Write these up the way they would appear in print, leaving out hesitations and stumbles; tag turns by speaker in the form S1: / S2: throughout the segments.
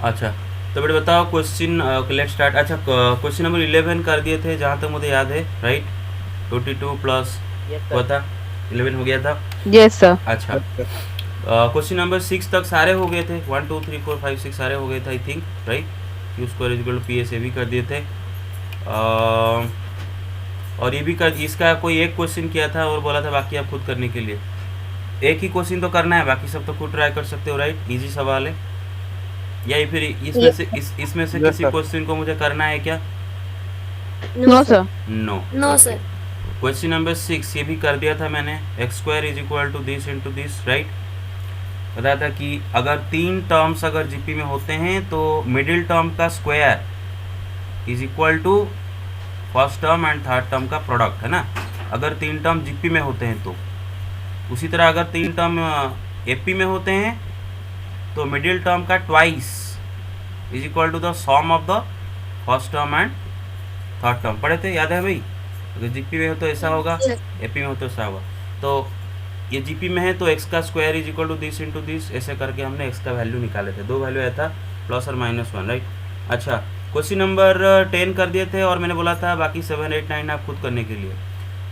S1: अच्छा, तो बेटा बताओ क्वेश्चन, लेट स्टार्ट। अच्छा, क्वेश्चन नंबर 11 कर दिए थे जहाँ तक मुझे याद है, राइट? 22 प्लस
S2: यस
S1: हुआ
S2: सर।
S1: था, 11 हो गया था।
S3: Yes sir.
S1: अच्छा, क्वेश्चन नंबर 6 तक सारे हो गए थे, 1 2 3 4 5 6 सारे हो गए थे I think, right? Q square is equal to P S A भी कर दिए थे। और ये भी कर, इसका कोई एक क्वेश्चन किया था और बोला था बाकी आप खुद करने के लिए। एक ही क्वेश्चन तो करना है, बाकी सब तो खुद ट्राई कर सकते हो, राइट? इजी सवाल है। या फिर इसमें से इसमें से
S4: यस
S1: किसी
S4: सर।
S1: क्वेश्चन को मुझे करना है क्या?
S2: No
S3: no
S2: sir.
S3: Sir.
S1: No.
S2: No
S1: okay.
S2: Sir.
S1: Question number 6 ये भी कर दिया था मैंने, x square is equal to this into this, right? बताया था कि अगर तीन टर्म्स अगर जीपी में होते हैं तो मिडिल टर्म का square is equal to first term and third term का प्रोडक्ट, है ना? अगर तीन टर्म जीपी में होते हैं तो। उसी तरह अगर तीन टर्म एपी में होते हैं तो मिडिल टर्म का twice is equal to the sum of the first term and third term. पढ़े थे, याद है भाई? अगर जीपी में हो तो ऐसा होगा, एपी में हो तो ऐसा होगा। तो ये जीपी में है तो एक्स का square is equal to this into this, ऐसे करके हमने एक्स का वैल्यू निकाले थे। दो वैल्यू आया था, प्लस और -1, राइट? अच्छा, क्वेश्चन नंबर 10 कर दिए थे और मैंने बोला था बाकी 7 8 9 आप खुद करने के लिए।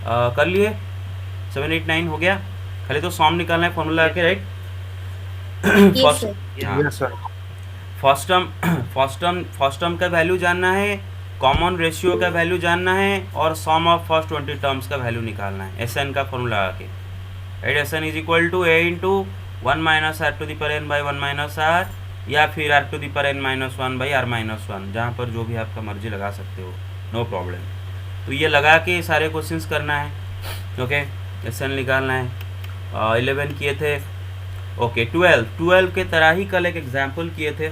S1: कर लिए, 7 8 9 हो गया। खाली तो सॉम निकालना है फॉर्मूला
S2: यस
S1: के, राइट?
S2: Yes
S1: first,
S2: sir.
S1: हाँ,
S4: yes sir.
S1: First term first term का वैल्यू जानना है, कॉमन रेशियो का वैल्यू जानना है और सम ऑफ फर्स्ट 20 टर्म्स का वैल्यू निकालना है, एस एन का फॉर्मूला लगा के, right? S N is equal to A into 1 minus are to the power N by 1 minus are, या फिर R to the power N minus 1 by are minus 1, जहाँ पर जो भी आपका मर्जी लगा सकते हो, नो प्रॉब्लम। तो ये लगा के सारे क्वेश्चंस करना है, ओके? एस एन निकालना है। 11 किए थे, ओके। 12 के तरह ही कल एक एग्जाम्पल किए थे,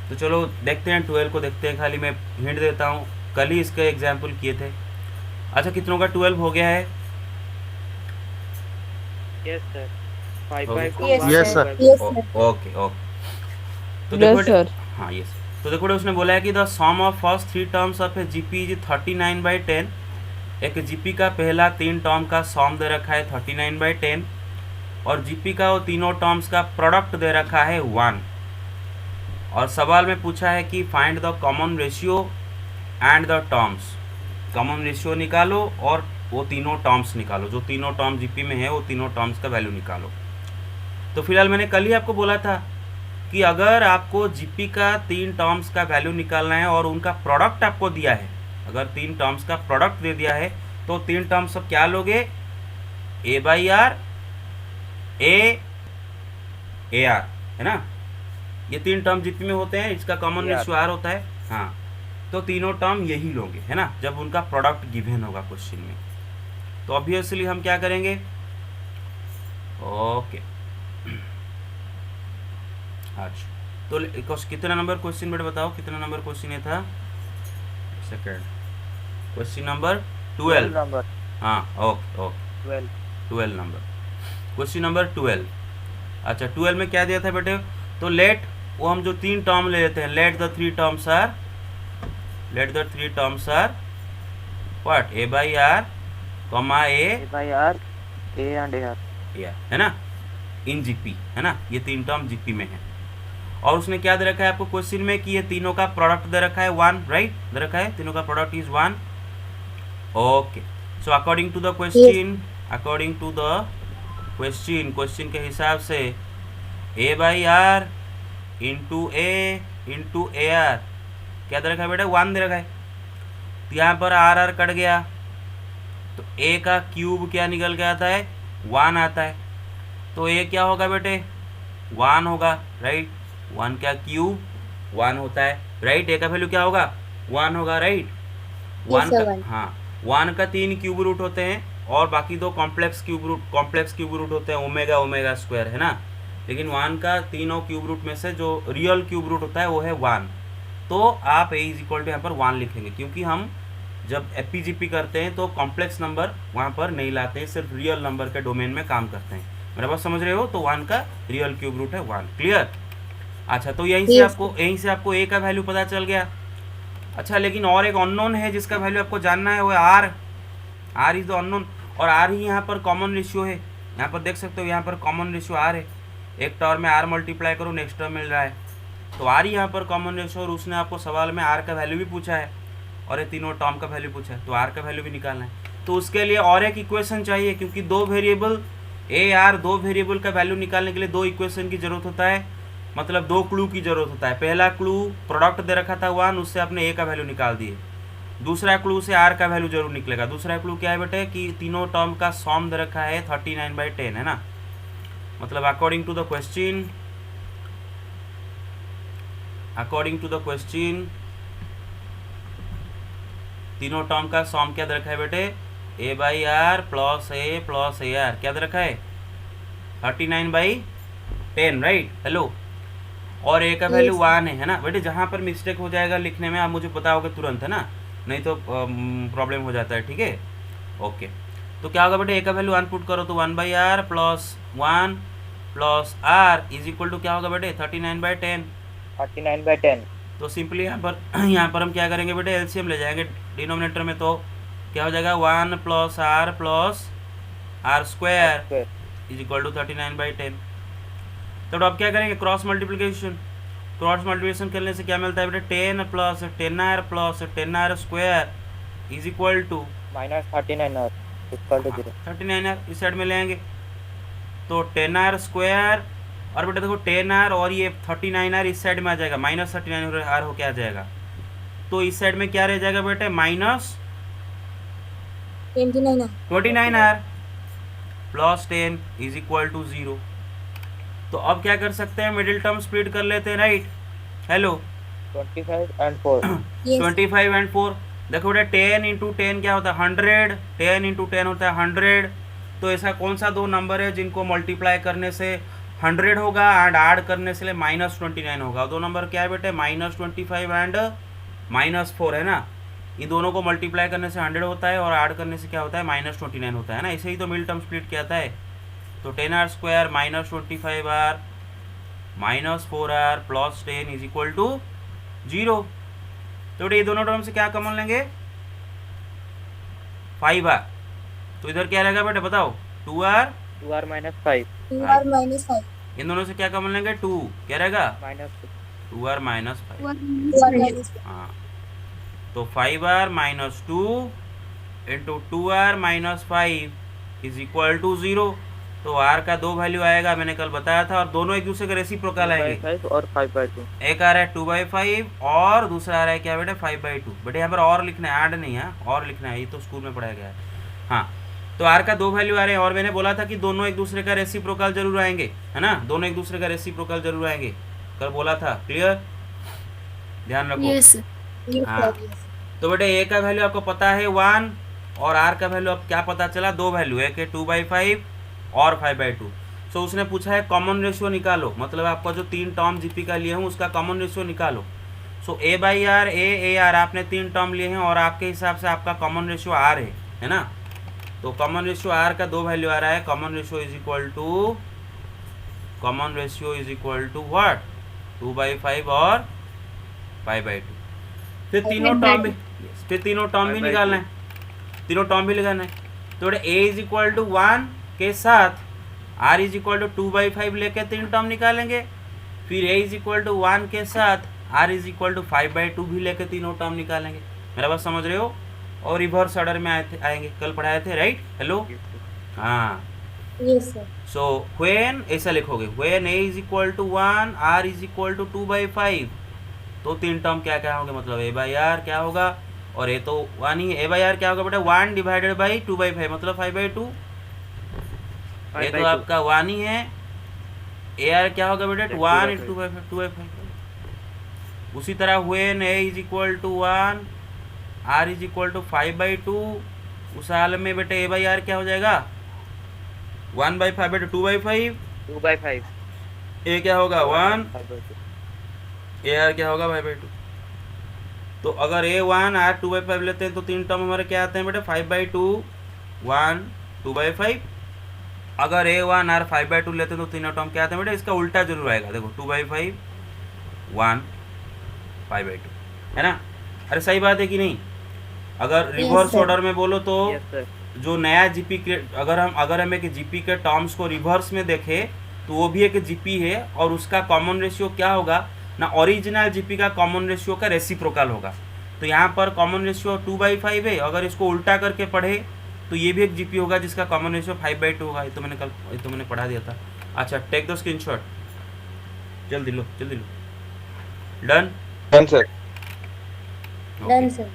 S1: तो चलो देखते हैं 12 को देखते हैं। खाली मैं हिंट देता हूँ, कल ही इसका एग्जाम्पल किए थे। अच्छा, कितनों का 12 हो गया है?
S2: Yes sir.
S1: हो
S2: 5
S1: गया।
S2: Two
S4: yes
S2: 1
S4: yes sir.
S2: 2 5।
S1: Okay okay. तो देखो
S3: यस
S1: बेटे,
S3: सर।
S1: हाँ यस। तो देखो बेटे, उसने बोला है कि the sum of first three terms of a GP is 39/10। एक जीपी का पहला तीन टर्म का सम दे रखा है 39/10, और जीपी का वो तीनों टर्म्स का प्रोडक्ट दे रखा है 1। और सवाल में पूछा है कि find the common ratio and the terms. Common ratio निकालो और वो तीनों टर्म्स निकालो, जो तीनों टर्म जीपी में है वो तीनों टर्म्स का वैल्यू निकालो। तो फिलहाल मैंने कल ही आपको बोला था कि अगर आपको जीपी का तीन टर्म्स का वैल्यू निकालना है और उनका प्रोडक्ट आपको दिया है, अगर तीन टर्म्स का प्रोडक्ट दे दिया है तो तीन टर्म्स अब क्या लोगे? ए बाई आर, ए आर, है ना? ये तीन टर्म जीपी में होते हैं, इसका कॉमन
S2: यार
S1: रेशियो आर होता है, हाँ। तो तीनों टर्म यही लोगे, है ना, जब उनका प्रोडक्ट गिवन होगा क्वेश्चन में। तो ऑब्वियसली हम क्या करेंगे? ओके। अच्छा, तो कितना नंबर क्वेश्चन बेटा बताओ, कितना नंबर क्वेश्चन ये था? Second, question number
S2: 12
S1: 12।
S2: नंबर।
S1: हाँ, okay okay.
S2: 12।
S1: 12 number, question number 12। अच्छा, 12 में क्या दिया था बेटे? तो लेट, वो हम जो तीन टर्म ले लेते हैं, let the three terms are what? A by r, comma
S2: a by r, a and a are.
S1: है ना, इन जीपी, है ना? ये तीन टर्म जीपी में है। और उसने क्या दे रखा है आपको क्वेश्चन में कि ये तीनों का प्रोडक्ट दे रखा है 1, राइट? दे रखा है तीनों का product is 1। Okay, so according to the question, question के हिसाब से A by R into A R क्या दे रखा है बेटा? 1 दे रखा है। तो यहाँ पर आर आर कट गया तो ए का क्यूब क्या निकल के आता है? 1 आता है। तो ए क्या होगा बेटे? 1 होगा, राइट? 1 का क्यूब 1 होता है, राइट? ए का वैल्यू क्या होगा? 1 होगा, राइट? 1 का, हाँ, 1 का 3 क्यूब रूट होते हैं और बाकी दो कॉम्प्लेक्स क्यूब रूट होते हैं, ओमेगा ओमेगा स्क्वायर, है ना? लेकिन 1 का तीनों क्यूब रूट में से जो रियल क्यूब रूट होता है वो है 1। तो आप ए इज इक्वल टू यहाँ पर 1 लिखेंगे, क्योंकि हम जब एपीजीपी करते हैं तो कॉम्प्लेक्स नंबर वहाँ पर नहीं लाते हैं, सिर्फ रियल नंबर के डोमेन में काम करते हैं। मेरा बात समझ रहे हो? तो 1 का रियल क्यूब रूट है 1, क्लियर? अच्छा, तो यहीं से आपको ए का वैल्यू पता चल गया। अच्छा, लेकिन और एक अननोन है जिसका वैल्यू आपको जानना है, वो है आर इज द अननोन। और आर ही यहाँ पर कॉमन रेशियो है, यहाँ पर देख सकते हो, यहाँ पर कॉमन रेशियो आर है। एक टर्म में आर मल्टीप्लाई करो, नेक्स्ट टर्म मिल रहा है, तो आर यहाँ पर कॉमन रेशियो, और उसने आपको सवाल में आर का वैल्यू भी पूछा है और ये तीनों टर्म का वैल्यू पूछा है, तो आर का वैल्यू भी निकालना है। तो उसके लिए और एक इक्वेशन चाहिए, क्योंकि दो वेरिएबल ए आर, दो वेरिएबल का वैल्यू निकालने के लिए दो इक्वेशन की जरूरत होता है, मतलब दो क्लू की जरूरत होता है। पहला क्लू प्रोडक्ट दे रखा था 1, उससे आपने ए का वैल्यू निकाल दिए। दूसरा क्लू से आर का वैल्यू जरूर निकलेगा। दूसरा क्लू क्या है बेटे कि तीनों टर्म का सम दे रखा है 39/10, है ना। मतलब अकॉर्डिंग टू द क्वेश्चन, तीनों टर्म का सम क्या दे रखा है बेटे, a/r प्लस ए आर, क्या दे रखा है 39/10, राइट। हेलो, और ए का वैल्यू 1 है ना बेटे। जहाँ पर मिस्टेक हो जाएगा लिखने में आप मुझे बताओगे तुरंत, है ना, नहीं तो प्रॉब्लम हो जाता है, ठीक है। ओके, तो क्या होगा बेटे, ए का वैल्यू 1 पुट करो तो 1/r plus 1 plus r is equal to क्या होगा बेटे 39/10।
S2: 39/10।
S1: तो सिंपली यहाँ पर हम क्या करेंगे बेटे, एलसीएम ले जाएंगे डिनोमिनेटर में, तो क्या हो जाएगा 1 plus are square is equal to 39/10। तो अब क्या करेंगे, क्रॉस मल्टीप्लिकेशन करने से क्या मिलता है बेटे, 10 plus 10r plus 10r square is equal to
S2: -39r equal to 0।
S1: 39r इस साइड में ले आएंगे, तो 10r स्क्वायर, और बेटा देखो 10r और ये 39r इस साइड में आ जाएगा, -39r हो क्या आ जाएगा, तो इस साइड में क्या रह जाएगा बेटे, -29r plus 10 is equal to 0। तो अब क्या कर सकते हैं, मिडिल टर्म स्प्लिट कर लेते हैं, राइट। Hello,
S2: 25 and 4।
S1: 25 and 4, देखो बेटा 10 × 10 क्या होता है 100, 10 × 10 होता है 100। तो ऐसा कौन सा दो नंबर है जिनको मल्टीप्लाई करने से 100 होगा एंड ऐड करने से -29 होगा। दो नंबर क्या है बेटे, -25 एंड -4, है ना। इन दोनों को मल्टीप्लाई करने से 100 होता है और ऐड करने से क्या होता है -29 होता है ना। इसे ही तो मिडिल टर्म स्प्लिट कहता है। तो 10r square -25r -4r plus 10 is equal to 0। तो ये दोनों टर्म से क्या कॉमन लेंगे, 5r। तो इधर क्या रहेगा बेटा बताओ, 2r
S2: -5।
S1: इन दोनों से क्या कॉमन लेंगे, 2, क्या रहेगा
S2: -2।
S1: 2r -5। हाँ, तो 5r - 2 into 2r -5 is equal to 0। तो r का दो वैल्यू आएगा, मैंने कल बताया था, और दोनों एक दूसरे के रेसिप्रोकल आएंगे।
S2: 2/5 और 5/2।
S1: एक आ रहा है 2/5 और दूसरा आ रहा है क्या बेटे 5/2। बेटे यहाँ पर और लिखना है, ऐड नहीं है, और लिखना है, ये तो स्कूल में पढ़ाया गया है। हाँ, तो r का दो वैल्यू आ रहे हैं, और मैंने बोला था कि दोनों एक दूसरे का रेसिप्रोकल जरूर आएंगे, है ना, दोनों एक दूसरे का रेसिप्रोकल जरूर आएंगे, कल बोला था, क्लियर, ध्यान रखो। हाँ, तो बेटे a का वैल्यू आपको पता है 1, और r का वैल्यू अब क्या पता चला, दो वैल्यू, एक है 2/5 और 5/2। सो उसने पूछा है कॉमन रेशियो निकालो, मतलब आपका जो तीन टर्म जीपी का लिए हूँ उसका कॉमन रेशियो निकालो। सो a/r a आपने तीन टर्म लिए हैं और आपके हिसाब से आपका कॉमन रेशियो r है ना। तो कॉमन रेशियो r का दो वैल्यू आ रहा है, common ratio is equal to what 2/5 और 5/2। फिर तीनों टर्म भी निकालना है, तीनों टर्म भी लगाना है। तो a इज इक्वल टू 1 के साथ r इज इक्वल टू 2/5 लेके तीन टर्म निकालेंगे। फिर a इज इक्वल टू 1 के साथ r इज इक्वल टू 5/2 भी लेके तीनों टर्म निकालेंगे। मेरा बात समझ रहे हो, और रिवर्स ऑर्डर में आएंगे, कल पढ़ाए थे, राइट। हेलो, हाँ, सो व्हेन ऐसा लिखोगे, when a is equal to 1 r is equal to 2/5, तो तीन टर्म क्या क्या होंगे, मतलब a/r क्या होगा, और a तो 1 ही है, a/r क्या होगा बेटा 1 डिवाइडेड बाई 2/5 मतलब 5/2। ये तो आपका 1 ही है, ar क्या होगा बेटा 1 × 2/5। उसी तरह when a is equal to 1 r is equal to 5/2, उस हाल में बेटे a/r क्या हो जाएगा 1/5 2/5,
S2: 2/5।
S1: a क्या होगा 1, ar क्या होगा 5/2। तो अगर a 1 r 2/5 लेते हैं तो तीन टर्म हमारे क्या आते हैं बेटे 5/2 1 2/5। अगर a 1 r 5/2 लेते हैं तो तीनों टर्म क्या आते हैं बेटे, इसका उल्टा जरूर आएगा, देखो 2/5 1 5/2, है ना। अरे सही बात है कि नहीं। अगर रिवर्स ऑर्डर में बोलो तो जो नया जीपी के, अगर हम एक जीपी के टर्म्स को रिवर्स में देखें तो वो भी एक जीपी है, और उसका कॉमन रेशियो क्या होगा, ना ओरिजिनल जीपी का कॉमन रेशियो का रेसिप्रोकल होगा। तो यहाँ पर कॉमन रेशियो 2/5 है, अगर इसको उल्टा करके पढ़े तो ये भी एक जीपी होगा जिसका कॉमन रेशियो 5/2 होगा। ये तो मैंने पढ़ा दिया था। अच्छा, टेक द स्क्रीनशॉट, जल्दी लो जल्दी लो। Done
S3: done sir.
S4: Done sir.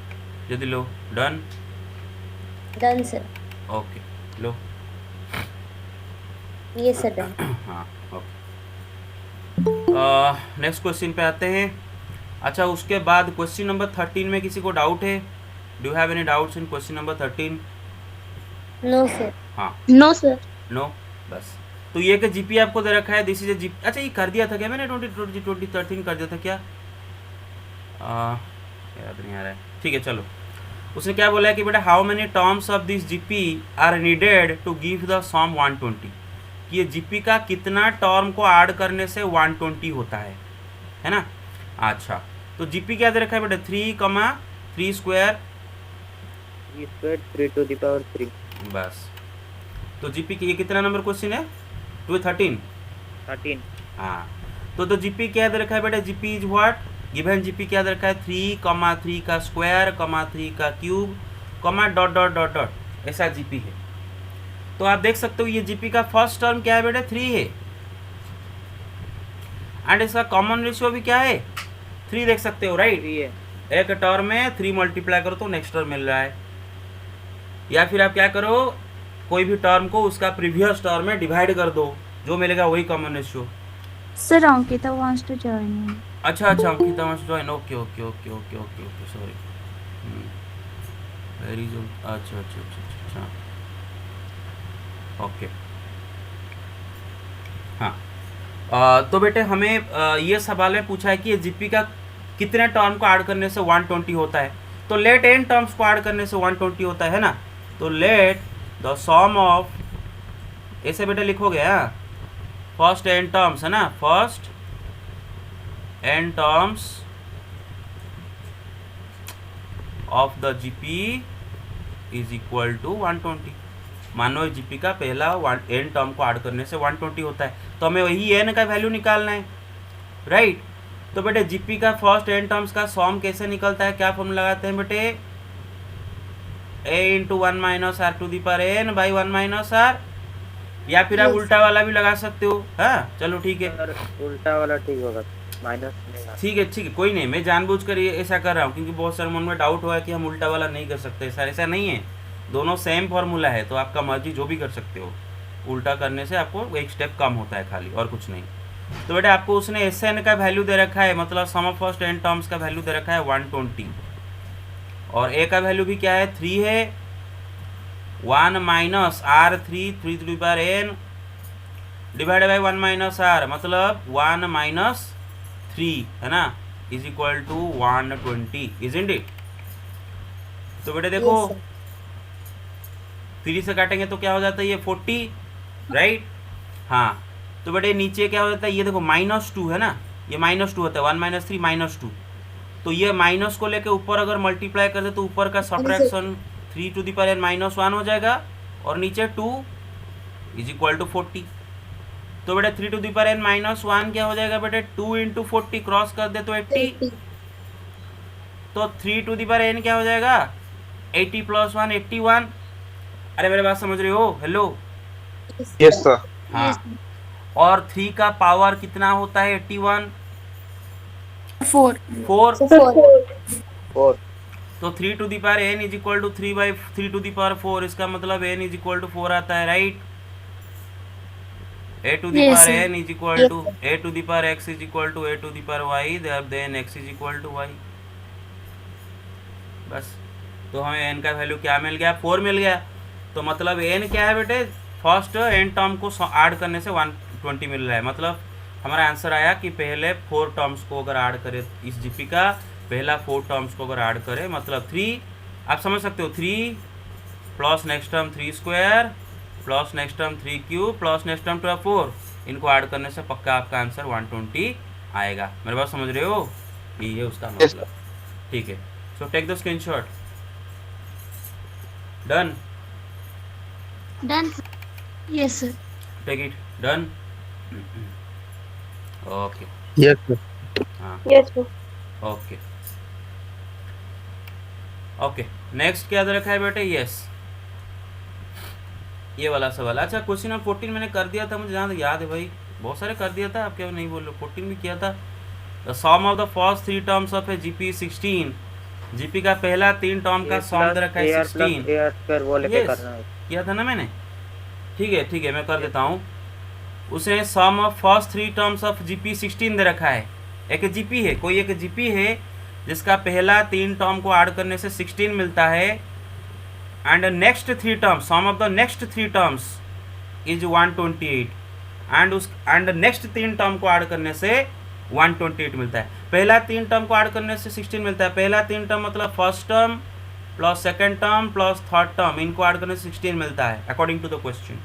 S1: जल्दी लो। डन।
S4: Done sir.
S1: ओके लो।
S4: ये सर डन।
S1: हाँ ओके। नेक्स्ट क्वेश्चन पे आते हैं। अच्छा, उसके बाद क्वेश्चन नंबर 13 में किसी को डाउट है? Do have any doubts in question number 13?
S4: No sir.
S1: हाँ
S4: नो सर।
S1: नो, बस। तो ये कि जीपी आपको दे रखा है, दिस इज ए जीपी। अच्छा, ये कर दिया था क्या मैंने? 2013 कर दिया था क्या? याद नहीं आ रहा है। ठीक है चलो। उसने क्या बोला है कि बेटा how many terms of this GP are needed to give the sum 120, कि ये जीपी का कितना टर्म को ऐड करने से 120 होता है ना। अच्छा, तो जीपी क्या दे रखा है बेटा? 3 स्क्वायर
S2: 3 to the power 3।
S1: बस। तो जीपी की ये कितना नंबर क्वेश्चन है? 13। हाँ, तो जीपी क्या दे रखा है बेटा? GP is what? Given GP क्या दे रखा है? 3, का स्क्वायर, 3 का cube, dot dot dot dot, ऐसा जीपी है। तो आप देख सकते हो ये जीपी का फर्स्ट टर्म क्या है बेटा? 3 है, एंड इसका कॉमन रेशियो भी क्या है? 3 देख सकते हो, राइट?
S2: 3 है।
S1: एक टर्म में 3 मल्टीप्लाई करो तो नेक्स्ट टर्म मिल रहा है, या फिर आप क्या करो, कोई भी टर्म को उसका प्रीवियस टर्म में डिवाइड कर दो, जो मिलेगा वही common ratio.
S5: Sir Ankita wants to join in.
S1: अच्छा Ankita wants to join. Okay sorry. Very good. अच्छा ओके। हाँ, तो बेटे हमें ये सवाल में पूछा है कि ये जीपी का कितने टर्म को ऐड करने से 120 होता है। तो लेट n टर्म्स को ऐड करने से 120 होता है ना। तो लेट द सम ऑफ, ऐसे बेटे लिखोगे फर्स्ट n टर्म्स है ना, first n terms of the GP is equal to 120। मानो जीपी का पहला n टर्म को ऐड करने से 120 होता है, तो हमें वही n का वैल्यू निकालना है, राइट। तो बेटे जीपी का फर्स्ट n टर्म्स का सम कैसे निकलता है? क्या फॉर्मूला लगाते हैं बेटे? a into 1 minus are to the power n by 1 minus are, या फिर आप उल्टा वाला भी लगा सकते हो। हाँ चलो ठीक है,
S2: उल्टा वाला ठीक होगा, माइनस
S1: ठीक है कोई नहीं, मैं जानबूझकर ये ऐसा कर रहा हूँ क्योंकि बहुत सारे मन में डाउट हुआ है कि हम उल्टा वाला नहीं कर सकते। सर ऐसा नहीं है, दोनों सेम फॉर्मूला है, तो आपका मर्जी जो भी कर सकते हो। उल्टा करने से आपको एक स्टेप कम होता है खाली, और कुछ नहीं। तो बेटा आपको उसने एस एन का वैल्यू दे रखा है, मतलब सम ऑफ फर्स्ट n टर्म्स का वैल्यू दे रखा है 120, और a का वैल्यू भी क्या है? 3 है। 1 minus r 3 to the power n divide by 1 minus are, मतलब 1 माइनस 3 है ना, is equal to 120, isn't it? तो बेटे देखो 3 से काटेंगे तो क्या हो जाता है? ये 40, राइट। हाँ, तो बेटे नीचे क्या हो जाता है? ये देखो -2 है ना, ये -2 होता है, 1 माइनस 3 -2। तो ये माइनस को लेके ऊपर अगर मल्टीप्लाई कर दे तो ऊपर का subtraction 3 to the power n minus 1 हो जाएगा, और नीचे 2 इज इक्वल टू 40। तो बेटे 3 to the power n minus 1 क्या हो जाएगा बेटे? 2 इंटू 40 क्रॉस कर दे तो 80। तो 3 टू द पावर n क्या हो जाएगा? 80 प्लस 1 81। अरे मेरे बात समझ रहे हो? Hello,
S3: yes sir.
S1: हाँ। और 3 का पावर कितना होता है? 81।
S5: 4
S2: 4।
S1: तो 3 to the power n is equal to 3 to the power 4, इसका मतलब n इज इक्वल टू 4 आता है, right. a to the
S5: Yes,
S1: power
S5: sir.
S1: n is equal to a to the power x is equal to a to the power y, then x is equal to y। बस, तो हमें n का value क्या मिल गया? 4 मिल गया। तो मतलब n क्या है बेटे? फर्स्ट n टर्म को ऐड करने से 120 मिल रहा है। मतलब हमारा आंसर आया कि पहले 4 टर्म्स को अगर ऐड करें, इस जीपी का पहला 4 टर्म्स को अगर ऐड करें, मतलब 3, आप समझ सकते हो, 3 plus next term 3 square plus next term 3 cube plus next term 4, इनको ऐड करने से पक्का आपका आंसर 120 आएगा। मेरे बात समझ रहे हो? ये है उसका मतलब, ठीक है। So take the screenshot. Done?
S5: Done. Yes sir.
S1: Take it. Done? Okay.
S3: Yes sir.
S1: हाँ, हाँ
S4: Yes, sir.
S1: Okay okay. Next क्या दे रखा है बेटे? यस, ये वाला सवाल। अच्छा, क्वेश्चन नंबर 14 मैंने कर दिया था, मुझे जहाँ तक याद है भाई, बहुत सारे कर दिया था, आप क्या नहीं बोल रहे? 14 भी किया था। द सम ऑफ द फर्स्ट 3 terms of a GP 16, GP का पहला 3 टर्म का सम दे रखा है
S2: AR प्लस
S1: 16।
S2: AR स्क्वायर वो लेके
S1: यस,
S2: करना है।
S1: किया था ना मैंने? ठीक है, मैं कर देता हूँ। उसे sum of first 3 terms of GP 16 दे रखा है। एक जीपी है, कोई एक जीपी है जिसका पहला 3 टर्म को ऐड करने से 16 मिलता है, and next 3 terms, sum of the next 3 terms is 128, and next 3 term को ऐड करने से 128 मिलता है। पहला 3 टर्म को ऐड करने से 16 मिलता है। पहला 3 टर्म मतलब first term plus second term plus third term, इनको ऐड करने से 16 मिलता है according to the question.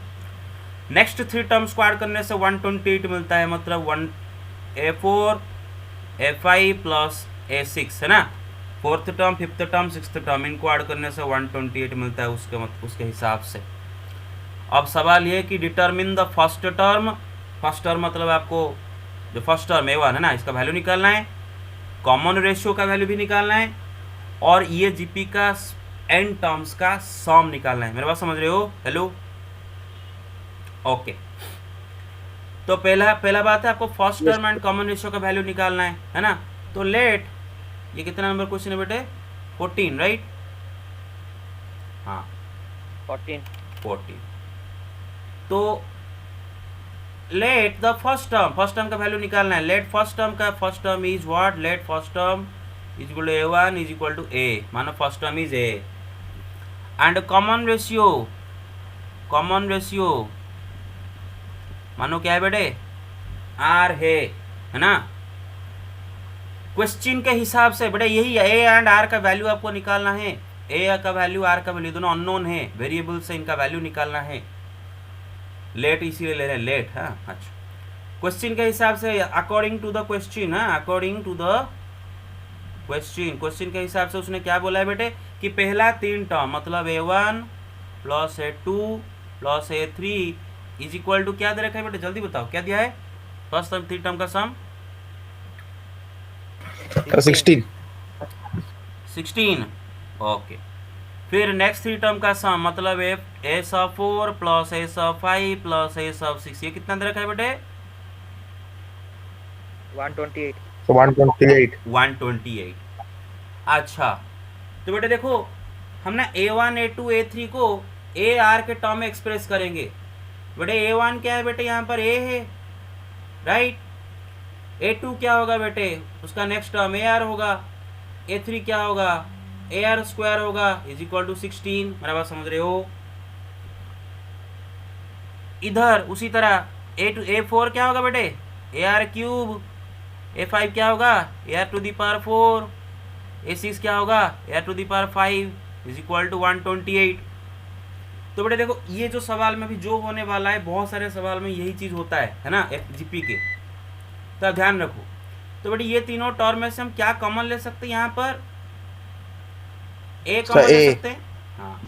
S1: Next 3 terms को ऐड करने से 128 मिलता है, मतलब A4 A5 प्लस A6 है ना। Fourth term, fifth term, sixth term, इनको ऐड करने से 128 मिलता है उसके हिसाब से। अब सवाल ये है कि determine the first term. First term मतलब आपको जो फर्स्ट टर्म A1 है ना, इसका वैल्यू निकालना है, कॉमन रेशियो का वैल्यू भी निकालना है, और ये जीपी का एन टर्म्स का सम निकालना है। मेरे बात समझ रहे हो? Hello, okay. तो पहला बात है, आपको first term and common ratio का वैल्यू निकालना है ना। तो लेट, ये कितना नंबर क्वेश्चन है बेटे? 14, राइट? हाँ 14। तो लेट द फर्स्ट टर्म का वैल्यू निकालना है। Let first term is what? Let first term is equal to A1 is equal to A, मानो first term is A, and common ratio मानो क्या है बेटे? R है ना। क्वेश्चन के हिसाब से बेटे यही A एंड R का वैल्यू आपको निकालना है। A का वैल्यू, R का वैल्यू दोनों अननोन है, वेरिएबल से इनका वैल्यू निकालना है। लेट इसीलिए ले रहे हैं, लेट। हाँ, अच्छा, क्वेश्चन के हिसाब से अकॉर्डिंग टू द क्वेश्चन, हाँ, अकॉर्डिंग टू द क्वेश्चन के हिसाब से उसने क्या बोला है बेटे कि पहला 3 टर्म मतलब A1 plus A2 plus A3 is equal to क्या दे रखा है बेटे? जल्दी बताओ, क्या दिया है? फर्स्ट टर्म 3 टर्म का सम 16। ओके। फिर नेक्स्ट 3 टर्म का सम मतलब A4 plus A5 plus A6, ये कितना दे रखा है बेटे? 128। अच्छा, तो बेटे देखो, हम ना A1 A2 A3 को AR के टर्म में एक्सप्रेस करेंगे। बेटे A1 क्या है बेटे? यहाँ पर A है, राइट। A2 क्या होगा बेटे? उसका नेक्स्ट टर्म AR होगा। A3 क्या होगा? AR स्क्वायर होगा, इज इक्वल टू 16। मेरा बात समझ रहे हो? इधर उसी तरह A4 क्या होगा बेटे? AR cube. A5 क्या होगा? AR to the power 4। A6 क्या होगा? AR to the power 5 is equal to 128। तो बेटे देखो, ये जो सवाल में भी जो होने वाला है, बहुत सारे सवाल में यही चीज होता है ना, जीपी के, तो आप ध्यान रखो। तो बेटे ये तीनों टर्म में से हम क्या कॉमन ले सकते हैं? यहाँ पर A कॉमन ले सकते हैं। हाँ,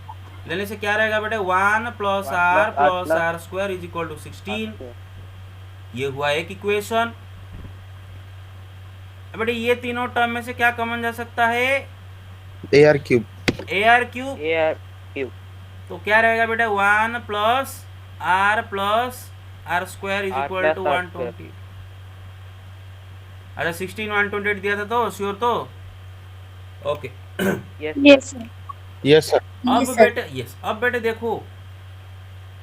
S1: लेने से क्या रहेगा बेटे? 1 plus R plus R square is equal to 16। ये हुआ एक इक्वेशन। बेटे ये तीनों टर्म में से क्या कॉमन जा सकता है?
S3: AR cube.
S1: तो क्या रहेगा बेटा? 1 plus R square is equal to 120। अच्छा, 16 128 दिया था तो श्योर तो? Okay.
S5: Yes, sir.
S3: Yes sir.
S1: अब बेटे देखो,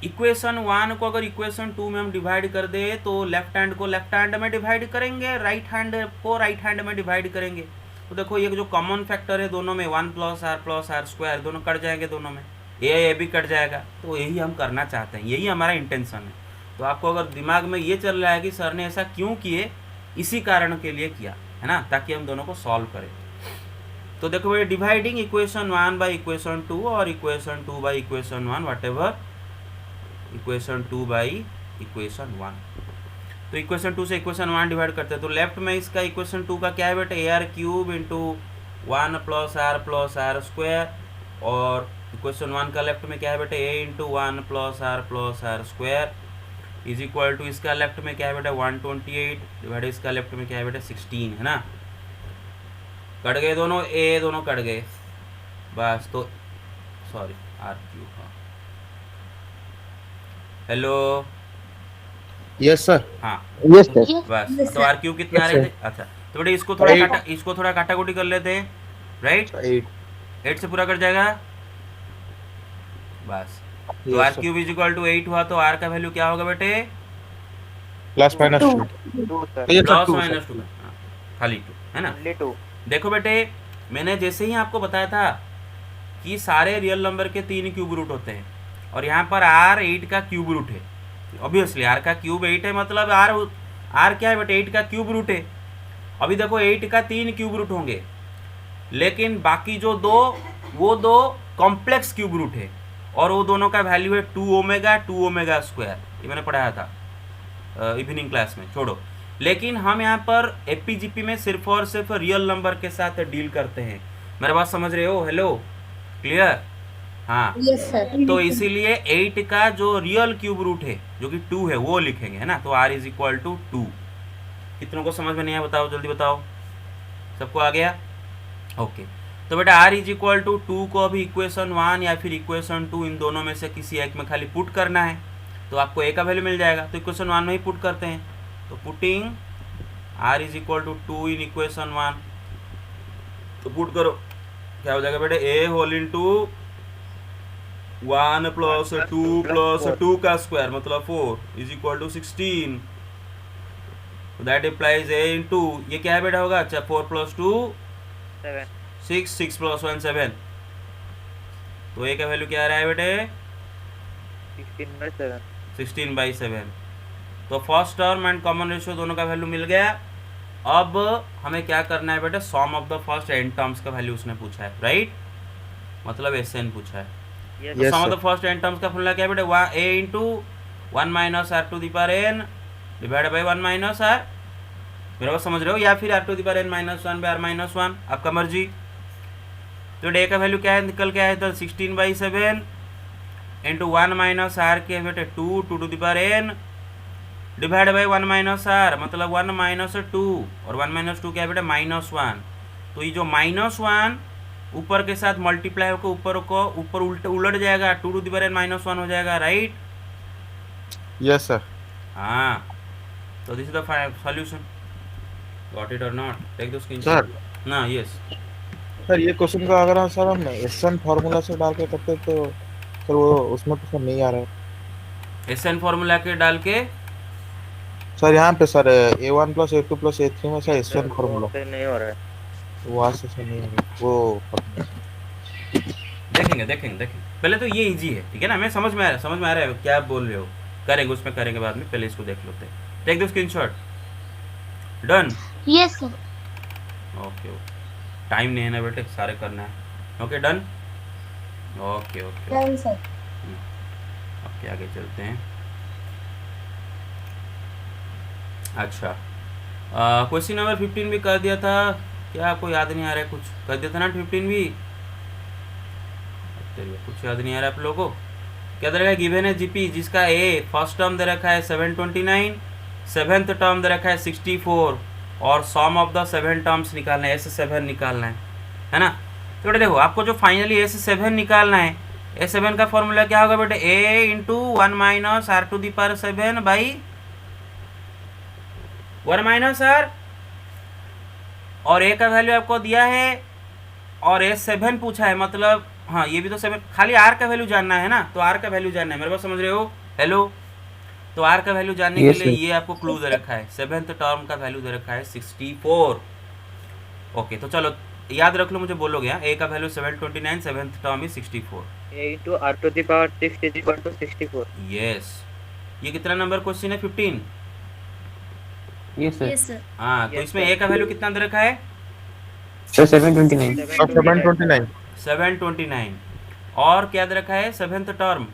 S1: इक्वेशन 1 को अगर इक्वेशन 2 में हम डिवाइड कर दे तो लेफ्ट हैंड को लेफ्ट हैंड में डिवाइड करेंगे, राइट हैंड को राइट हैंड में डिवाइड करेंगे। तो देखो ये जो कॉमन फैक्टर है दोनों में, 1 प्लस R स्क्वायर, दोनों कट जाएंगे, दोनों में ए भी कट जाएगा। तो यही हम करना चाहते हैं, यही हमारा इंटेंशन है। तो आपको अगर दिमाग में ये चल रहा है कि सर ने ऐसा क्यों किए, इसी कारण के लिए किया है ना, ताकि हम दोनों को सॉल्व करें। तो देखो भाई, डिवाइडिंग इक्वेशन 1 बाई इक्वेशन 2 और equation 2 by equation 1, what ever equation 2 by equation 1। तो इक्वेशन 2 से इक्वेशन 1 डिवाइड करते हैं। तो लेफ्ट में इसका इक्वेशन 2 का क्या है बेटे? AR cube into 1 plus R square, और इक्वेशन 1 का लेफ्ट में क्या है बेटे? A into 1 plus R square. Is equal to इसका लेफ्ट में क्या है बेटा 128 डिवाइड इसका लेफ्ट में क्या है बेटा 16 है ना। कट गए दोनों, ए दोनों कट गए बस। तो सॉरी आर क्यू, हाँ हेलो
S3: यस सर।
S1: हाँ
S3: यस सर।
S1: बस।
S4: Yes,
S1: तो आर क्यू कितने आ
S3: Yes,
S1: रहे
S3: sir.
S1: थे? अच्छा तो बेटा इसको थोड़ा
S3: Eight.
S1: काटा, इसको थोड़ा काटाकुटी कर लेते हैं, राइट। 8 से पूरा कट जाएगा बस। तो r cube is equal to 8 हुआ, तो आर का वैल्यू क्या होगा बेटे?
S3: Plus minus 2
S2: 2 sir,
S1: plus minus 2, खाली 2 है ना।
S2: ओनली 2।
S1: देखो बेटे मैंने जैसे ही आपको बताया था कि सारे रियल नंबर के 3 क्यूब रूट होते हैं, और यहाँ पर आर 8 का क्यूब रूट है। ऑब्वियसली आर का क्यूब 8 है, मतलब आर क्या है बेटे? 8 का क्यूब रूट है। अभी देखो 8 का 3 क्यूब रूट होंगे, लेकिन बाकी जो दो वो दो कॉम्प्लेक्स क्यूब रूट है, और वो दोनों का वैल्यू है 2 ओमेगा स्क्वायर। ये मैंने पढ़ाया था इवनिंग क्लास में, छोड़ो। लेकिन हम यहाँ पर एपीजीपी में सिर्फ और सिर्फ रियल नंबर के साथ डील करते हैं। मेरे बात समझ रहे हो? Hello, clear? हाँ
S4: यस सर।
S1: तो इसीलिए 8 का जो रियल क्यूब रूट है जो कि 2 है वो लिखेंगे, है ना। तो r इज इक्वल टू 2। कितनों को समझ में नहीं आया बताओ, जल्दी बताओ। सबको आ गया? ओके। तो बेटा r इज इक्वल टू 2 को अभी इक्वेशन 1 या फिर इक्वेशन 2 इन दोनों में से किसी एक में खाली पुट करना है, तो आपको a का वैल्यू मिल जाएगा। तो इक्वेशन 1 में ही पुट करते हैं, तो putting r is equal to 2 in equation 1, तो पुट करो, क्या हो जाएगा बेटा? a whole into 1 plus 2 plus 2 का स्क्वायर मतलब 4 is equal to 16। That implies a into, ये क्या है बेटा होगा? अच्छा 4 प्लस 2
S2: 7,
S1: 6, 6 प्लस 1 7। तो a का वैल्यू क्या आ रहा है बेटे?
S2: 16/7।
S1: 16/7। तो first term and common ratio दोनों का वैल्यू मिल गया। अब हमें क्या करना है बेटा? Sum of the first N terms का वैल्यू उसने पूछा है, राइट? मतलब SN पूछा है।
S2: Yes,
S1: तो
S3: Yes,
S1: sum of
S3: sir.
S1: The first N terms का फॉर्मूला क्या है बेटा? a into 1 minus r to the power n divide by 1 minus r। मेरा बात समझ रहे हो? या फिर r to the power n minus 1 by r minus 1, आपका मर्जी। तो डे का वैल्यू क्या है? निकल के आया था 16/7 इंटू 1 माइनस r के बेटे 2 to the power n divide by 1 minus r मतलब 1 माइनस 2, और 1 माइनस 2 क्या है बेटा? -1। तो ये जो -1 ऊपर के साथ मल्टीप्लाई होकर ऊपर उलट जाएगा, 2 टू द पावर n -1 हो जाएगा, राइट?
S3: Yes sir.
S1: हाँ, तो this is the solution. Got it और not? Take the
S3: sir
S1: screenshot ना। यस
S3: सर ये क्वेश्चन का अगर सर हम एसएन फार्मूला से डाल के करते तो सर वो उसमें तो सर नहीं आ रहा है
S1: SN फॉर्मूला के डाल के
S3: सर। यहाँ पे sir A1 plus A2 plus A3 में सर एसएन
S2: वो
S3: फार्मूला
S2: से नहीं हो रहा है।
S3: वहाँ से सर नहीं आ रहा वो formula।
S1: देखेंगे। पहले तो ये इजी है, ठीक है ना? मैं समझ में आ रहा है क्या आप बोल रहे हो। करेंगे, उसमें करेंगे बाद में, पहले इसको देख लेते हैं। Take the screenshot. Done?
S5: Yes, sir.
S1: Okay. Time नहीं है ना बेटे, सारे करना है। Okay done. Okay
S4: done sir.
S1: Okay आगे चलते हैं। अच्छा क्वेश्चन नंबर 15 भी कर दिया था क्या? आपको याद नहीं आ रहा है? कुछ कर दिया था ना 15 भी? चलिए, कुछ याद नहीं आ रहा है आप लोगों को? क्या दे रखा है? गिवन है जीपी जिसका ए फर्स्ट टर्म दे रखा है 729, सेवेंथ टर्म दे रखा है 64, और सम ऑफ द 7 टर्म्स निकालना है, S7 निकालना है ना। तो बेटे देखो, आपको जो फाइनली S7 निकालना है, S7 का फॉर्मूला क्या होगा बेटे? a into 1 minus r to the power 7 by 1 minus r, और a का वैल्यू आपको दिया है और S7 पूछा है, मतलब हाँ ये भी तो 7, खाली r का वैल्यू जानना है ना। तो r का वैल्यू जानना है, मेरे पास समझ रहे हो? हेलो, तो r का वैल्यू जानने के लिए ये आपको क्लू दे रखा है, 7th टर्म का वैल्यू दे रखा है 64। ओके, तो चलो याद रख लो, मुझे बोलोगे। a का value 729, 7th term is 64।
S2: A into r to the power 6 is equal to 64।
S1: Yes. ये कितना नंबर क्वेश्चन है? 15।
S6: Yes sir.
S5: Yes, sir.
S1: हाँ, तो
S2: Yes,
S1: इसमें
S2: sir.
S1: a का वैल्यू कितना दे रखा है?
S6: सर 729।
S3: सर 729
S1: 729। और क्या दे रखा है? 7th टर्म,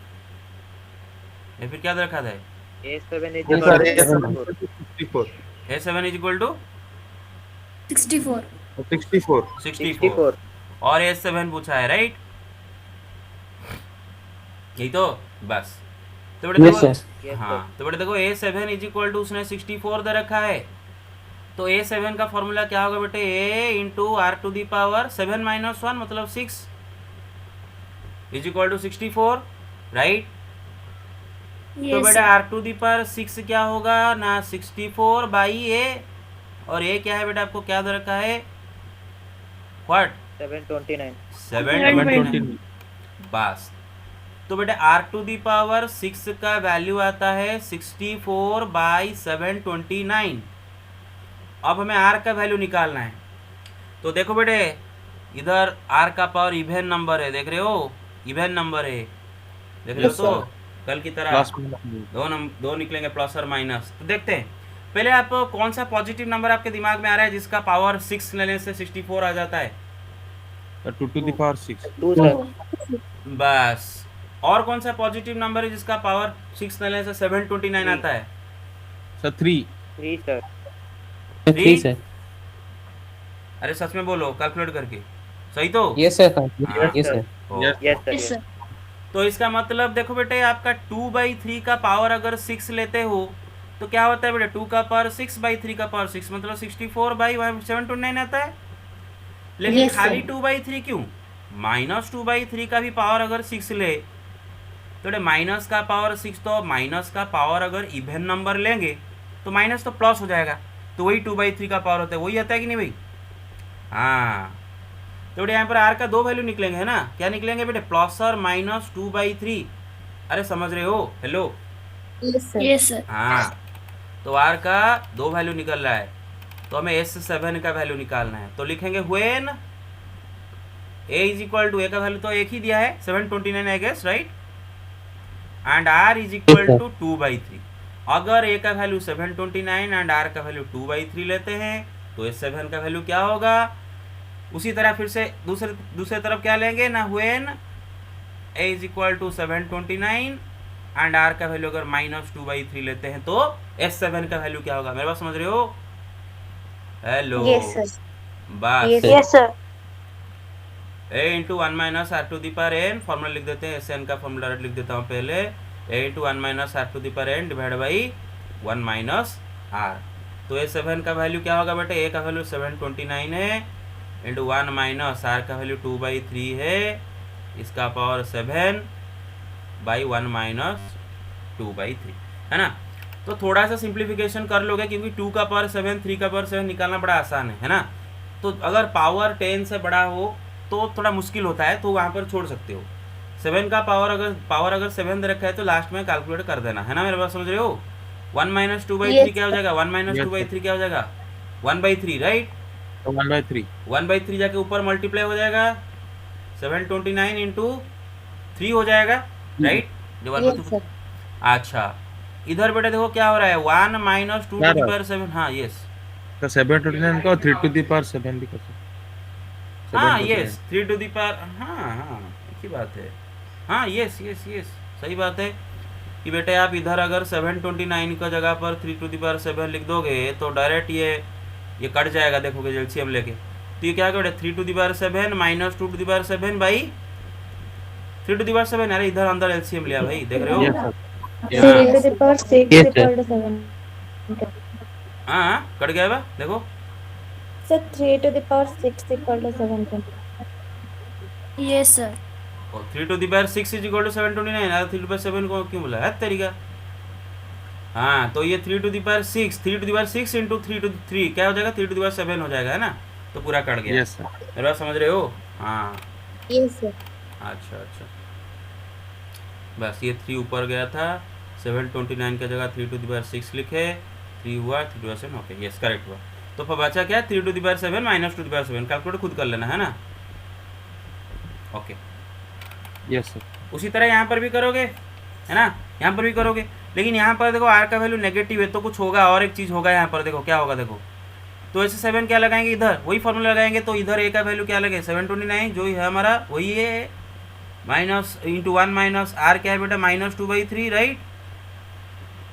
S1: या फिर क्या दे रखा था?
S2: A7 is
S3: ये
S2: equal
S3: sir
S2: to 64।
S1: A7 is equal to
S5: 64.
S3: 64
S1: 64, और S7 पूछा है, राइट? यही तो, बस तो बेटे
S6: Yes,
S1: देखो,
S6: sir.
S2: Yes,
S1: हाँ तो बेटे देखो A7 इज इक्वल टू उसने 64 दे रखा है, तो A7 का फॉर्मूला क्या होगा बेटे, A into R to the power 7 minus 1 मतलब 6 इज इक्वल टू 64, राइट। तो
S5: Yes,
S1: बेटा
S5: sir.
S1: R to the power 6 क्या होगा ना, 64 बाई ए, और ए क्या है बेटा आपको क्या दे रखा है, व्हाट,
S2: 729.
S1: 729, बस। तो बेटा आर टू दी पावर 6 का वैल्यू आता है 64 बाई 729। अब हमें आर का वैल्यू निकालना है, तो देखो बेटे इधर आर का पावर इवन नंबर है, देख रहे हो, इवन नंबर है, देख रहे हो,
S3: Yes,
S1: तो
S3: sir.
S1: कल की तरह
S3: प्लस
S1: दो निकलेंगे प्लस और माइनस। तो देखते हैं पहले आप कौन सा पॉजिटिव नंबर आपके दिमाग में आ रहा है जिसका पावर 6 लेने से 64 आ जाता है,
S3: 2 to the power 6.
S2: 2, sir.
S1: बस। और कौन सा पॉजिटिव नंबर है जिसका पावर 6 लेने से 729 आता है,
S3: Sir, 3.
S2: 3, sir.
S6: 3, sir.
S1: अरे सच में बोलो कैलकुलेट करके, सही तो?
S6: Yes, sir.
S1: हाँ।
S6: Yes, sir.
S1: ओ,
S3: Yes.
S2: Yes, sir.
S5: Yes, sir.
S1: तो इसका मतलब देखो बेटे आपका 2/3 का पावर अगर 6 लेते हो तो क्या होता है बेटे, 2 का पावर 6/3 का पावर 6 मतलब 64/729 आता है। लेकिन
S4: Yes, sir.
S1: खाली 2/3 क्यों, -2/3 का भी पावर अगर 6 ले तो बेटे माइनस का पावर 6, तो माइनस का पावर अगर इवन नंबर लेंगे तो माइनस तो प्लस हो जाएगा, तो वही 2/3 का पावर होता है, वही आता है कि नहीं भाई। हाँ तो बेटे यहाँ पर आर का दो वैल्यू निकलेंगे, है ना, क्या निकलेंगे बेटे, प्लस और माइनस 2/3। अरे समझ रहे हो, hello,
S4: Yes, sir.
S5: Yes, sir.
S1: हाँ तो आर का दो वैल्यू निकल रहा है, तो हमें S7 का वैल्यू निकालना है, तो लिखेंगे when A is equal to, A का वैल्यू तो एक ही दिया है 729 I guess, right, and R is equal to 2/3। अगर A का वैल्यू 729 एंड R का वैल्यू 2/3 लेते हैं तो S7 का वैल्यू क्या होगा। उसी तरह फिर से दूसरे तरफ क्या लेंगे ना, when A is equal to 729 and R का वैल्यू अगर -2/3 लेते हैं तो S7 का वैल्यू क्या होगा, मेरे बात समझ रहे हो, हेलो,
S4: Yes, sir.
S1: बस।
S4: Yes,
S5: Yes, sir.
S1: A into 1 minus are to the power N, formula लिख देते हैं, SN का फॉर्मूला लिख देता हूँ पहले, A into 1 minus are to the power N divide by 1 minus R. तो A7 का वैल्यू क्या होगा बेटे, A का वैल्यू 729 है इंटू 1 माइनस आर का वैल्यू 2/3 है, इसका पावर 7 बाई 1 माइनस 2/3, है ना। तो थोड़ा सा सिंप्लीफिकेशन कर लोगे क्योंकि 2 का पावर 7 3 का पावर 7 निकालना बड़ा आसान है ना। तो अगर पावर 10 से बड़ा हो तो थोड़ा मुश्किल होता है, तो वहाँ पर छोड़ सकते हो। 7 का पावर अगर 7 दे रखा है तो लास्ट में कैलकुलेट कर देना, है ना, मेरे बात समझ रहे हो। 1 माइनस 2/3
S4: Yes,
S1: क्या हो जाएगा, 1 माइनस
S3: Yes,
S1: 2/3 क्या हो जाएगा, 1/3, राइट।
S3: 1/3.
S1: 1/3 जाके ऊपर मल्टीप्लाई हो जाएगा, 729 इंटू 3 हो जाएगा, राइट, जो 1/3।
S4: Yes, sir.
S1: अच्छा इधर बेटा देखो क्या हो रहा है, 1 माइनस 2
S3: क्या
S1: टू दी
S3: रहा है?
S1: पावर 7, हाँ यस,
S3: तो 729 को 3 to the power 7 भी कर सकते.
S1: हाँ
S3: 729.
S1: यस 3 टू दी पावर, हाँ एक ही बात है, हाँ यस यस यस सही बात है कि बेटे आप इधर अगर 729 का जगह पर 3 टू दी पावर 7 लिख दोगे तो डायरेक्ट ये कट जाएगा, देखोगे एलसीएम लेके, तो ये क्या बेटे 3 to the power 7 minus 2 to the power 7 by 3 to the power 7, अरे इधर अंदर एलसीएम लिया भाई, देख रहे
S3: Yes,
S1: हो,
S3: sir.
S4: Three to the power 6
S6: Yes, sir.
S4: equal to 7.
S1: हाँ कट गया बा देखो,
S4: Sir, 3 to the power 6 equal to 7.
S5: Yes, sir.
S1: और 3 to the power 6 is equal to 729, अरे 3 टू पावर 7 को क्यों बोला है तरीका। हाँ तो ये 3 to the power 6 into 3 to 3 क्या हो जाएगा, 3 टू दी पावर 7 हो जाएगा, है ना, तो पूरा कट गया।
S3: Yes, sir.
S1: मेरे बात समझ रहे हो, हाँ
S4: Yes, sir.
S1: अच्छा बस ये 3 ऊपर गया था, 729 की जगह 3 टू दी पावर 6 लिखे, 3 हुआ 3 to power 7, okay yes correct हुआ। तो फिर बचा क्या, 3 to the power 7 minus 2 to the power 7, calculate खुद कर लेना, है ना, ओके।
S3: Yes, sir.
S1: उसी तरह यहाँ पर भी करोगे, है ना, यहाँ पर भी करोगे, लेकिन यहाँ पर देखो आर का वैल्यू नेगेटिव है तो कुछ होगा, और एक चीज़ होगा यहाँ पर, देखो क्या होगा, देखो तो ऐसे 7 क्या लगाएंगे, इधर वही फॉर्मूला लगाएंगे, तो इधर ए का वैल्यू क्या लगे 729 जो है हमारा वही है, माइनस इंटू 1 माइनस आर क्या है बेटा -2/3, राइट,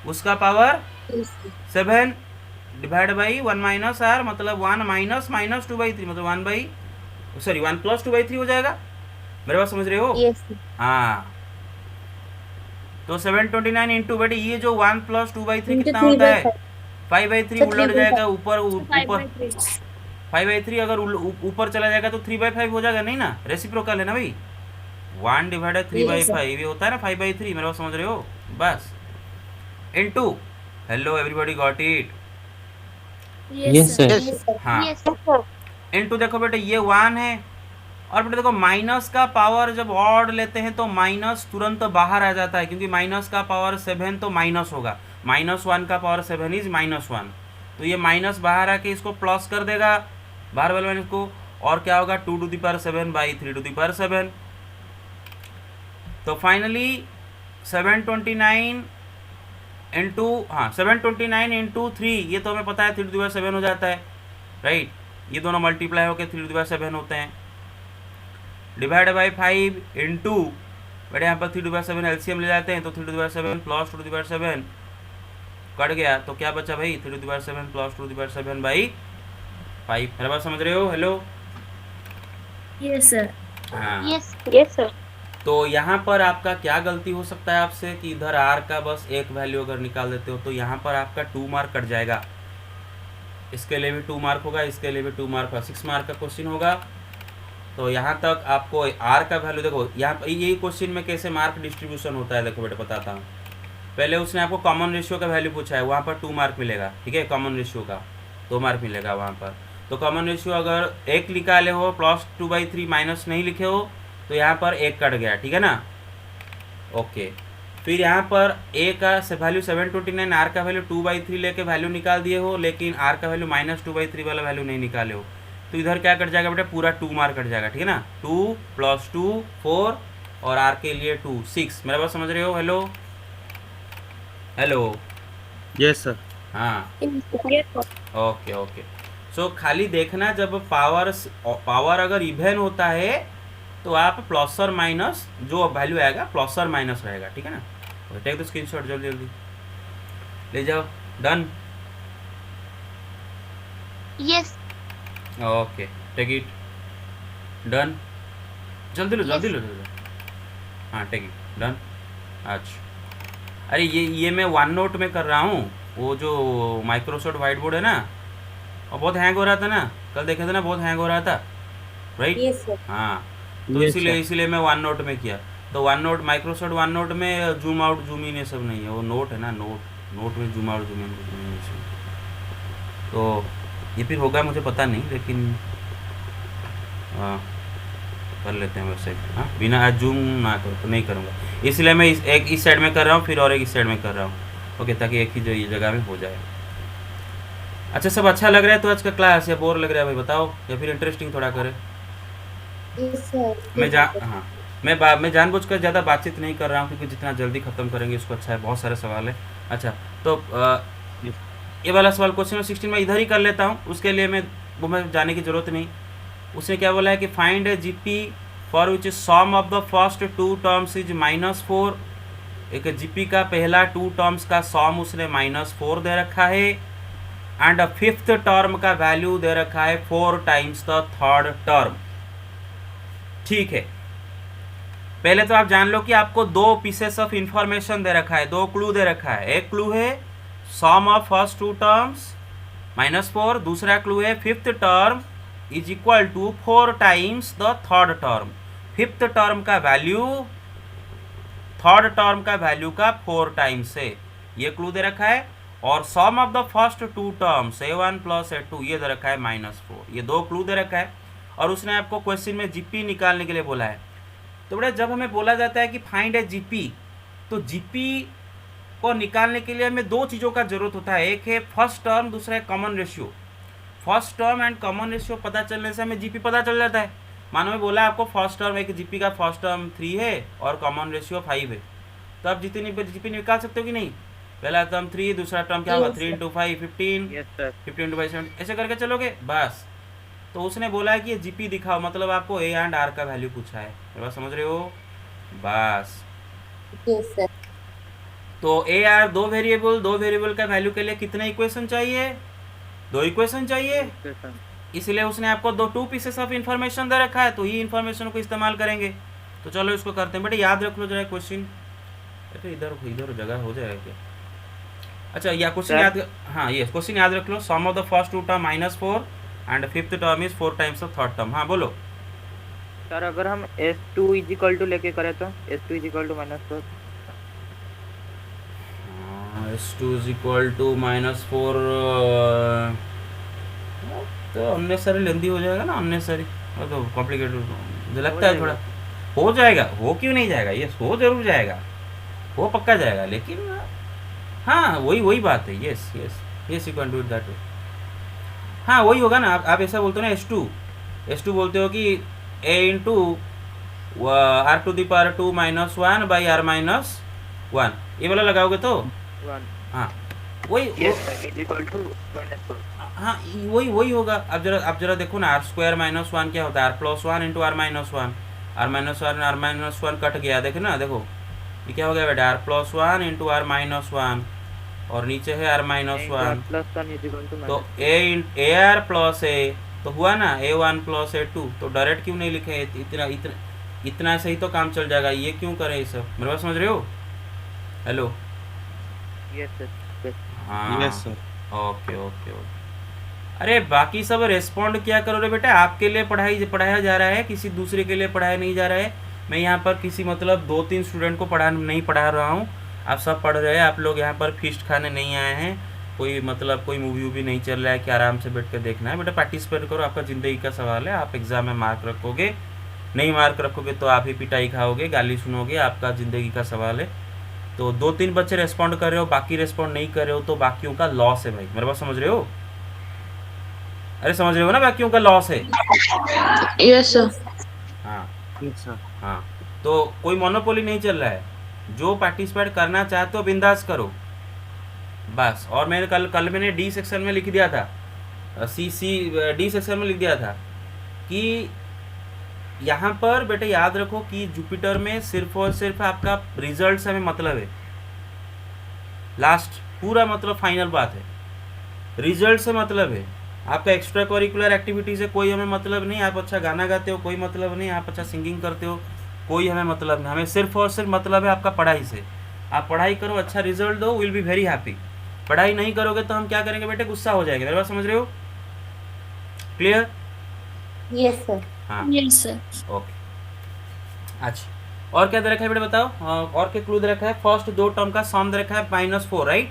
S1: उसका power
S4: Yes, sir.
S1: 7 divide by 1 minus are मतलब 1 माइनस -2/3 मतलब 1 प्लस 2/3 हो जाएगा, मेरे बात समझ रहे हो।
S4: Yes, sir.
S1: हाँ तो 729 इंटू बेटे ये जो 1 प्लस 2/3
S4: Into
S1: कितना
S4: 3
S1: होता
S4: by
S1: है
S4: 5.
S1: 5/3
S4: So 3
S1: उलट
S4: by
S1: जाएगा
S4: 5.
S1: ऊपर
S5: 5/3
S1: 5/3 अगर ऊपर चला जाएगा तो 3/5 हो जाएगा नहीं ना, रेसिप्रोकल है ना भाई। 1 डिवाइडेड 3/5 ये होता है ना 5/3, मेरे को समझ रहे हो बस। Into hello everybody got it.
S6: Yes, sir.
S4: Yes, sir.
S1: हाँ
S5: Yes, sir.
S1: इनटू देखो बेटे ये 1 है, और बेटे देखो माइनस का पावर जब ऑड लेते हैं तो माइनस तुरंत बाहर आ जाता है, क्योंकि माइनस का पावर 7 तो माइनस होगा, -1 का पावर 7 इज -1, तो ये माइनस बाहर आके इसको प्लस कर देगा बाहर वाले माइनस को, और क्या होगा 2⁷ बाई 3⁷। तो फाइनली 729 इंटू 729 इंटू 3, ये तो हमें पता है 3⁷ हो जाता है, राइट। ये दोनों मल्टीप्लाई होकर 3⁷ होते हैं, डिवाइड बाई 5 इंटू बड़े यहाँ पर 3⁷ एलसीएम ले जाते हैं, तो 3⁷ प्लस 2⁷ कट गया, तो क्या बचा भाई 3⁷ प्लस 2⁷ बाई 5। मेरा बात समझ रहे हो? Hello
S5: Yes, sir.
S1: हाँ
S5: Yes.
S2: Yes, sir.
S1: तो यहाँ पर आपका क्या गलती हो सकता है आपसे कि इधर आर का बस एक वैल्यू अगर निकाल देते हो तो यहाँ पर आपका 2 मार्क कट जाएगा, इसके लिए भी 2 मार्क होगा, इसके लिए भी 2 मार्क होगा, 6 मार्क का क्वेश्चन होगा। तो यहाँ तक आपको आर का वैल्यू देखो, यहाँ पर यही क्वेश्चन में कैसे मार्क डिस्ट्रीब्यूशन होता है देखो बेटा बताता हूँ। पहले उसने आपको कॉमन रेशियो का वैल्यू पूछा है, वहाँ पर 2 मार्क मिलेगा, ठीक है, कॉमन रेशियो का 2 मार्क मिलेगा वहाँ पर। तो कॉमन रेशियो अगर 1 निकाले हो प्लस 2/3 माइनस नहीं लिखे हो तो यहाँ पर 1 कट गया, ठीक है ना, ओके। फिर यहाँ पर ए का वैल्यू 729, आर का वैल्यू 2/3 लेके वैल्यू निकाल दिए हो, लेकिन आर का वैल्यू -2/3 वाला वैल्यू नहीं निकाले हो, तो इधर क्या कट जाएगा बेटा पूरा 2 मार्क कट जाएगा, ठीक है ना। 2 + 2 4 और आर के लिए 2 6। मेरा बात समझ रहे हो? Hello hello
S3: yes sir.
S1: हाँ
S2: Yes, sir.
S1: Okay okay. So खाली देखना जब पावर अगर इवन होता है तो आप प्लस और माइनस जो वैल्यू आएगा प्लस और माइनस रहेगा, ठीक है ना। टेक द स्क्रीनशॉट जल्दी जल्दी ले जाओ, done.
S5: Yes.
S1: Okay take it, done, जल्दी लो जल्दी लो जल्दी। हाँ टेक इट, डन। अच्छा अरे ये मैं वन नोट में कर रहा हूँ, वो जो माइक्रोसॉफ्ट वाइट बोर्ड है ना, और बहुत हैंग हो रहा था ना, कल देखे थे ना, बहुत हैंग हो रहा था, राइट।
S4: Yes, sir.
S1: हाँ तो
S3: Yes,
S1: इसीलिए मैं वन नोट में किया। तो one note Microsoft one note में जूम आउट जूम इन ये सब नहीं है, वो नोट है ना, नोट में जूम आउट जूम इन कुछ नहीं है इसमें। तो ये फिर होगा मुझे पता नहीं, लेकिन हाँ कर लेते हैं वैसे, हाँ बिना जूम ना करो तो नहीं करूँगा, इसलिए मैं एक इस साइड में कर रहा हूँ फिर और एक इस साइड में कर रहा हूँ, ओके, ताकि एक ही जो ये जगह में हो जाए। अच्छा सब अच्छा लग रहा है तो आज का क्लास, या बोर लग रहा है भाई बताओ, या फिर इंटरेस्टिंग थोड़ा करे।
S4: Yes, sir.
S1: मैं जानबूझकर ज़्यादा बातचीत नहीं कर रहा हूँ, क्योंकि जितना जल्दी ख़त्म करेंगे उसको अच्छा है, बहुत सारे सवाल है। अच्छा तो ये वाला सवाल क्वेश्चन 16 में इधर ही कर लेता हूँ, उसके लिए मैं जाने की ज़रूरत नहीं। उसने क्या बोला है कि find a GP for which sum of the first 2 terms is -4। एक जीपी का पहला 2 टर्म्स का सम उसने -4 दे रखा है, एंड फिफ्थ टर्म का वैल्यू दे रखा है 4 टाइम्स द थर्ड टर्म, ठीक है। पहले तो आप जान लो कि आपको 2 पीसेस ऑफ इंफॉर्मेशन दे रखा है, 2 क्लू दे रखा है। एक क्लू है सम ऑफ फर्स्ट 2 टर्म्स -4, दूसरा क्लू है fifth term is equal to 4 times the third term. Fifth term का वैल्यू थर्ड टर्म का वैल्यू का 4 टाइम्स है, ये क्लू दे रखा है। और sum of the first 2 terms a1 + a2 ये दे रखा है -4, ये 2 क्लू दे रखा है। और उसने आपको क्वेश्चन में जीपी निकालने के लिए बोला है। तो बेटा जब हमें बोला जाता है कि फाइंड ए जीपी, तो जीपी को निकालने के लिए हमें 2 चीज़ों का जरूरत होता है, एक है फर्स्ट टर्म, दूसरा है common ratio. First term and common ratio पता चलने से हमें जीपी पता चल जाता है। मानो मैं बोला आपको फर्स्ट टर्म, एक जीपी का फर्स्ट टर्म 3 है और कॉमन रेशियो 5 है, तो आप जितनी जीपी निकाल सकते हो कि नहीं। पहला टर्म 3, दूसरा टर्म क्या होगा 3 × 5 15,
S2: Yes, sir.
S1: 15 × 5 70, ऐसे करके चलोगे बस। तो उसने बोला है कि ये जीपी दिखाओ, मतलब आपको ए एंड आर का वैल्यू पूछा है, मेरे बात समझ रहे हो बस।
S4: Yes, sir.
S1: तो ए आर 2 वेरिएबल का वैल्यू के लिए कितने इक्वेशन चाहिए? 2 इक्वेशन चाहिए,
S2: Yes, sir.
S1: इसलिए उसने आपको 2 पीसेस ऑफ इन्फॉर्मेशन दे रखा है, तो ये इन्फॉर्मेशन को इस्तेमाल करेंगे। तो चलो इसको करते हैं बेटे, याद रख लो जरा क्वेश्चन। अरे इधर इधर जगह हो जाएगा क्या? अच्छा या क्वेश्चन
S2: सर।
S1: याद, हाँ ये क्वेश्चन याद रख लो। Sum of the first two term -4 and fifth term is 4 times of third term. हाँ बोलो।
S2: सर अगर हम S2 इज इक्वल टू लेके करें तो S2 is equal to -4।
S1: S2 is equal to -4 तो अननेसरी लेंदी हो जाएगा ना, अननेसरी तो कॉम्प्लिकेटेड मुझे लगता है थोड़ा। हो जाएगा, हो क्यों नहीं जाएगा, ये हो जरूर जाएगा, वो पक्का जाएगा, लेकिन हाँ वही बात है। Yes yes yes you can do it that way. हाँ वही होगा ना, आप ऐसा बोलते हो ना S2 बोलते हो कि a into r⁻2 -1 by r-1 ये वाला लगाओगे तो
S2: 1।
S1: हाँ वही
S2: yes sir is equal to -4।
S1: हाँ वही होगा। अब जरा देखो ना, r² -1 क्या होता है, r+1 into r-1 r-1 cut गया, देखो ना, देखो ये क्या हो गया बेटा, r+1 इंटू r-1 और नीचे है r-1
S2: +1 इज इक्वल टू
S1: तो ar प्लस a तो हुआ ना a1 प्लस a2। तो डायरेक्ट क्यों नहीं लिखे, इतना से ही तो काम चल जाएगा, ये क्यों करें ये सब, मेरे बात समझ रहे हो? Hello
S2: yes sir.
S1: हाँ
S3: yes sir.
S1: Okay okay okay. अरे बाकी सब रेस्पॉन्ड क्या करो रे बेटा, आपके लिए पढ़ाया जा रहा है, किसी दूसरे के लिए पढ़ाया नहीं जा रहा है। मैं यहाँ पर किसी मतलब 2-3 स्टूडेंट को नहीं पढ़ा रहा हूँ, आप सब पढ़ रहे हैं। आप लोग यहाँ पर फीस्ट खाने नहीं आए हैं, कोई मतलब कोई मूवी वूवी नहीं चल रहा है कि आराम से बैठ कर देखना है। बेटा पार्टिसिपेट करो, आपका ज़िंदगी का सवाल है। आप एग्ज़ाम में मार्क रखोगे, नहीं मार्क रखोगे तो आप ही पिटाई खाओगे, गाली सुनोगे, आपका ज़िंदगी का सवाल है। तो 2-3 बच्चे रेस्पॉन्ड कर रहे हो, बाकी रेस्पॉन्ड नहीं कर रहे हो, तो बाकियों का लॉस है भाई, मेरे बात समझ रहे हो? अरे समझ रहे हो ना, बाकियों का लॉस है।
S5: Yes sir.
S1: हाँ
S3: यस सर।
S1: हाँ, तो कोई मोनोपोली नहीं चल रहा है, जो पार्टिसिपेट करना चाहते हो बिंदास करो बस। और मैंने कल मैंने डी सेक्शन में लिख दिया था, डी सेक्शन में लिख दिया था कि यहाँ पर बेटे याद रखो कि जुपिटर में सिर्फ और सिर्फ आपका रिजल्ट से हमें मतलब है, लास्ट पूरा मतलब फाइनल बात है, रिजल्ट से मतलब है। आपका एक्स्ट्रा करिकुलर एक्टिविटी से कोई हमें मतलब नहीं, आप अच्छा गाना गाते हो कोई मतलब नहीं, आप अच्छा सिंगिंग करते हो कोई हमें मतलब नहीं, हमें सिर्फ और सिर्फ मतलब है आपका पढ़ाई से। आप पढ़ाई करो, अच्छा रिजल्ट दो, विल बी वेरी हैप्पी। पढ़ाई नहीं करोगे तो हम क्या करेंगे बेटे, गुस्सा हो जाएगा, मेरे बात समझ रहे हो? क्लियर?
S4: Yes sir.
S1: हाँ
S5: यस सर।
S1: ओके। अच्छा और क्या दे रखा है बेटा बताओ, और क्या क्लू दे रखा है? फर्स्ट 2 टर्म का सम दे रखा है -4 राइट।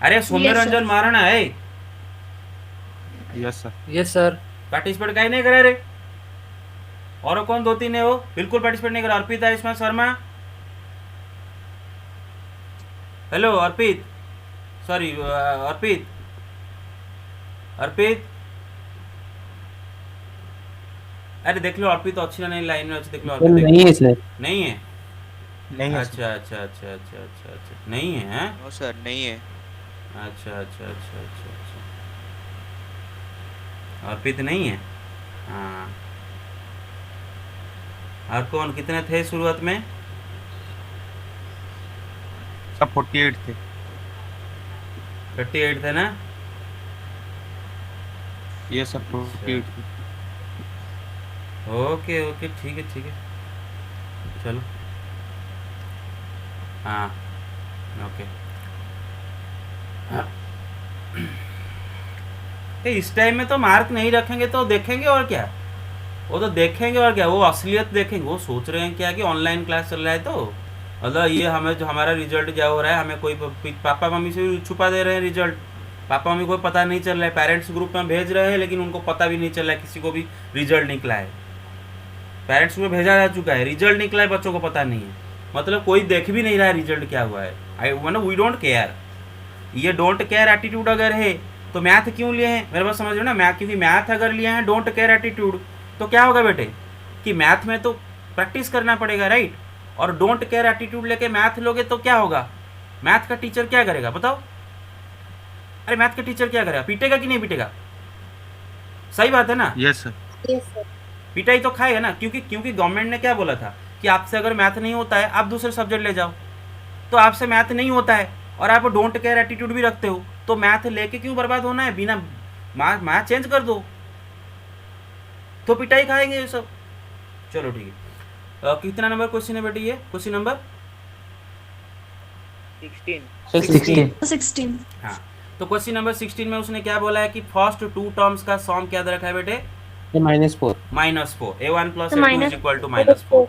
S1: अरे सौम्य
S5: Yes, sir.
S1: रंजन मारना है,
S3: yes sir.
S6: Yes sir.
S1: Participate काहे नहीं करे रे? और कौन 2-3 है वो बिल्कुल पार्टिसिपेट नहीं करा? अर्पित आयुष्मान शर्मा, हेलो अर्पित, सॉरी अर्पित, अरे देख लो अर्पित अच्छी ना नहीं लाइन में अच्छी, देख लो अर्पित
S6: नहीं है सर।
S1: नहीं है।
S3: नहीं है सर।
S1: अच्छा अच्छा अच्छा अच्छा अच्छा अच्छा नहीं है हैं?
S7: नो सर नहीं है।
S1: अच्छा अच्छा अच्छा अच्छा अच्छा अर्पित नहीं है। हाँ और कौन कितने थे शुरुआत में?
S3: सब 48 थे।
S1: 38 थे ना?
S3: ये सब 48 थे।
S1: ओके ओके ठीक है चलो। हाँ ओके। इस टाइम में तो मार्क नहीं रखेंगे तो देखेंगे और क्या, वो तो देखेंगे और क्या, वो असलियत देखेंगे। वो सोच रहे हैं क्या कि ऑनलाइन क्लास चल रहा है तो मतलब ये हमें जो हमारा रिजल्ट क्या हो रहा है, हमें कोई पापा मम्मी से भी छुपा दे रहे हैं रिजल्ट, पापा मम्मी को पता नहीं चल रहा है, पेरेंट्स ग्रुप में भेज रहे हैं लेकिन उनको पता भी नहीं चल रहा है किसी को भी रिजल्ट निकला है। पेरेंट्स में भेजा जा चुका है, रिजल्ट निकला है, बच्चों को पता नहीं है, मतलब कोई देख भी नहीं रहा है रिजल्ट क्या हुआ है। मतलब वी डोंट केयर, ये डोंट केयर एटीट्यूड अगर है तो मैथ क्यों लिए हैं, मेरे पास समझ रहे हो ना? मैथ, क्योंकि मैथ अगर लिए हैं डोंट केयर एटीट्यूड तो क्या होगा बेटे कि मैथ में तो प्रैक्टिस करना पड़ेगा राइट, और डोंट केयर एटीट्यूड लेके मैथ लोगे तो क्या होगा? मैथ का टीचर क्या करेगा बताओ? अरे मैथ का टीचर क्या करेगा, पीटेगा कि नहीं पीटेगा? सही बात है ना?
S3: Yes sir.
S4: Yes sir.
S1: पिटाई तो खाएगा ना, क्योंकि गवर्नमेंट ने क्या बोला था कि आपसे अगर मैथ नहीं होता है आप दूसरे सब्जेक्ट ले जाओ, तो आपसे मैथ नहीं होता है और आप डोंट केयर एटीट्यूड भी रखते हो, तो मैथ लेके क्यों बर्बाद होना है? बिना मैथ चेंज कर दो, तो पिटाई खाएंगे ये सब। चलो ठीक है। कितना नंबर क्वेश्चन है बेटे ये? Question number
S2: 16।
S6: सर 16
S5: 16
S1: हाँ, तो क्वेश्चन नंबर 16 में उसने क्या बोला है कि फर्स्ट टू टर्म्स का सम क्या दे रखा है बेटे,
S6: -4
S1: -4, A1 प्लस
S5: तो
S1: A2 इज इक्वल टू -4।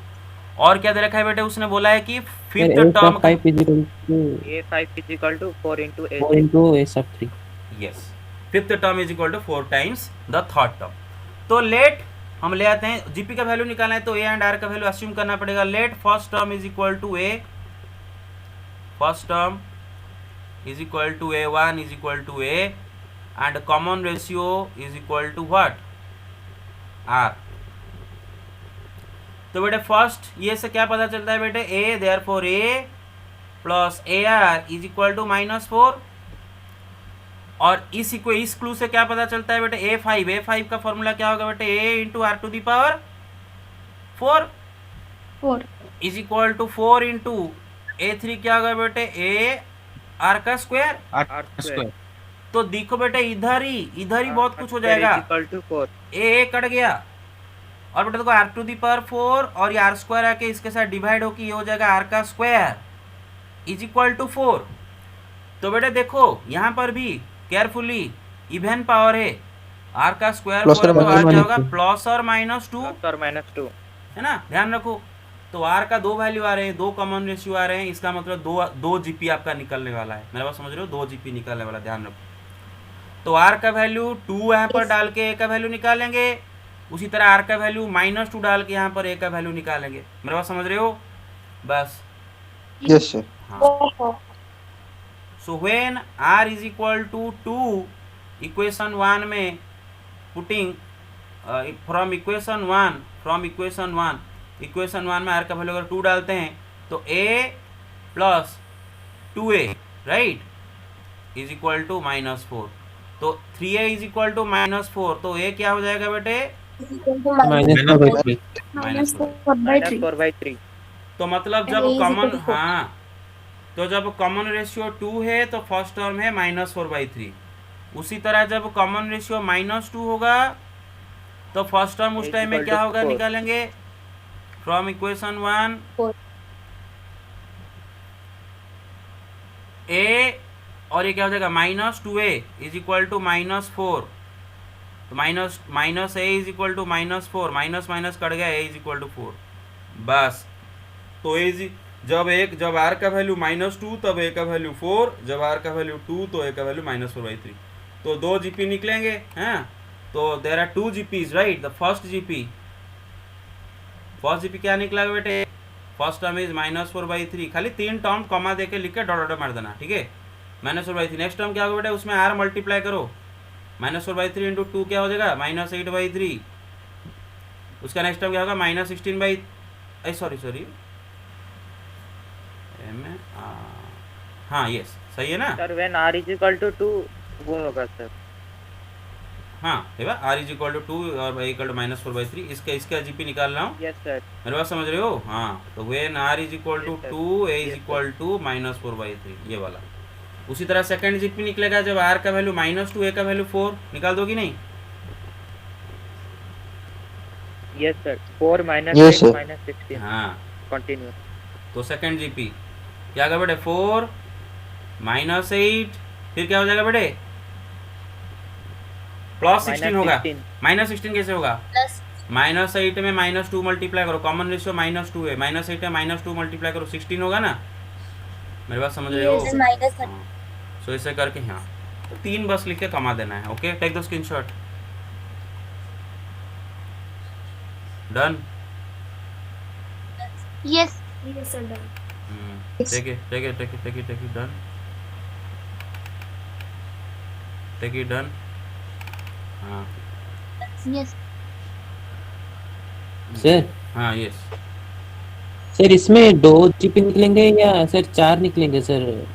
S1: और क्या दे रखा है बेटे, उसने बोला है कि
S6: sir
S1: fifth
S6: A
S1: term
S6: sub
S1: का,
S6: 5 equal to
S2: A5 is equal to 4 into
S6: 4
S2: A3।
S6: into A sub 3।
S1: Yes, fifth term is equal to 4 times the third term. तो लेट हम ले आते हैं, जीपी का वैल्यू निकालना है तो ए एंड आर का वैल्यू अस्यूम करना पड़ेगा। Let first term is equal to A, first term is equal to a1 is equal to a and common ratio is equal to what, r। तो बेटे first ये से क्या पता चलता है बेटे, a therefore a plus A R is equal to -4। और इस क्लू से क्या पता चलता है बेटे, a5 का फॉर्मूला क्या होगा बेटे, a into R to the power 4 is equal to 4 into a3 क्या होगा बेटे, a आर का स्क्वायर।
S2: R²
S1: तो देखो बेटे इधर ही बहुत कुछ हो जाएगा,
S2: इक्वल टू 4।
S1: ए कट गया और बेटे देखो आर टू दी पावर 4 और ये आर स्क्वायर आके इसके साथ डिवाइड होकर ये हो जाएगा आर का स्क्वायर इज इक्वल टू 4। तो बेटे देखो यहाँ पर भी केयरफुली इवन पावर है, आर का स्क्वायर
S3: Plus or
S1: तो आर
S3: minus
S1: क्या होगा,
S6: two।
S1: प्लस और माइनस 2
S2: प्लस और -2।
S1: है ना, ध्यान रखो। तो आर का दो वैल्यू आ रहे हैं, दो कॉमन रेशियो आ रहे हैं, इसका मतलब दो जीपी आपका निकलने वाला है। मेरा बात समझ रहे हो, 2 जीपी निकलने वाला, ध्यान रखो। तो आर का वैल्यू 2 यहाँ पर डाल के ए का वैल्यू निकालेंगे, उसी तरह आर का वैल्यू -2 डाल के यहाँ पर ए का वैल्यू निकालेंगे। मेरा बात समझ रहे हो, बस।
S3: Yes sir.
S1: हाँ, so when R is equal to 2, equation 1 में पुटिंग फ्रॉम इक्वेशन 1 में आर का वैल्यू अगर 2 डालते हैं तो a plus 2a right is equal to -4। तो 3a इज इक्वल टू -4, तो a क्या हो जाएगा बेटे,
S6: -4/3
S2: -4/3।
S1: तो मतलब जब कॉमन, हाँ तो जब कॉमन रेशियो 2 है तो फर्स्ट टर्म है -4/3। उसी तरह जब कॉमन रेशियो -2 होगा तो फर्स्ट टर्म उस टाइम में क्या होगा, निकालेंगे फ्रॉम इक्वेशन 1 a और ये क्या हो जाएगा -2a इज इक्वल टू -4। तो minus A is equal to -4, minus cut गया, a इज इक्वल टू 4, बस। तो जब आर का वैल्यू -2 तब a का वैल्यू 4, जब आर का वैल्यू 2 तो a का वैल्यू -4/3। तो 2 जीपी निकलेंगे हैं। तो there are 2 GPs right. The first GP क्या निकला बेटे, फर्स्ट टर्म इज -4/3। खाली 3 टर्म कॉमा देके लिख के डॉट मार देना, ठीक है, -4/3। नेक्स्ट टर्म क्या होगा बेटे, उसमें आर मल्टीप्लाई करो, -4/3 इंटू 2 क्या हो जाएगा, -8/3। उसका नेक्स्ट टर्म क्या होगा, -16/, सॉरी हाँ यस सही है ना
S2: sir when r is equal to 2 वो होगा सर।
S1: हाँ आर इज इक्वल टू 2 और इक्वल टू -4/3। इसका जीपी निकाल रहा हूँ,
S2: यस सर।
S1: मेरे बात समझ रहे हो। हाँ, तो when R is equal to 2 A is equal to -4/3, ये वाला। उसी तरह सेकंड जीपी निकलेगा जब आर का वैल्यू -2 ए का वैल्यू 4। निकाल दोगी नहीं,
S2: यस सर। 4
S3: Yes, sir.
S2: -16
S1: हाँ।
S2: कंटिन्यू।
S1: तो सेकंड जीपी क्या होगा बेटे, 4 -8, फिर क्या हो जाएगा बेटे, +16 होगा। -16 कैसे होगा, -8 में -2 मल्टीप्लाई करो, कॉमन रेशियो -2 है, -8 में -2 मल्टीप्लाई करो, 16 होगा ना। मेरी बात समझ रहे हो। हाँ, सो ऐसे करके, हाँ तो 3 बस लिख के कमा देना है। Okay, take the screenshot. Done.
S5: Yes.
S1: Take it done. Take it done. हाँ
S5: Yes.
S6: सर
S1: हाँ यस।
S6: सर इसमें 2 जीपी निकलेंगे या सर 4 निकलेंगे सर?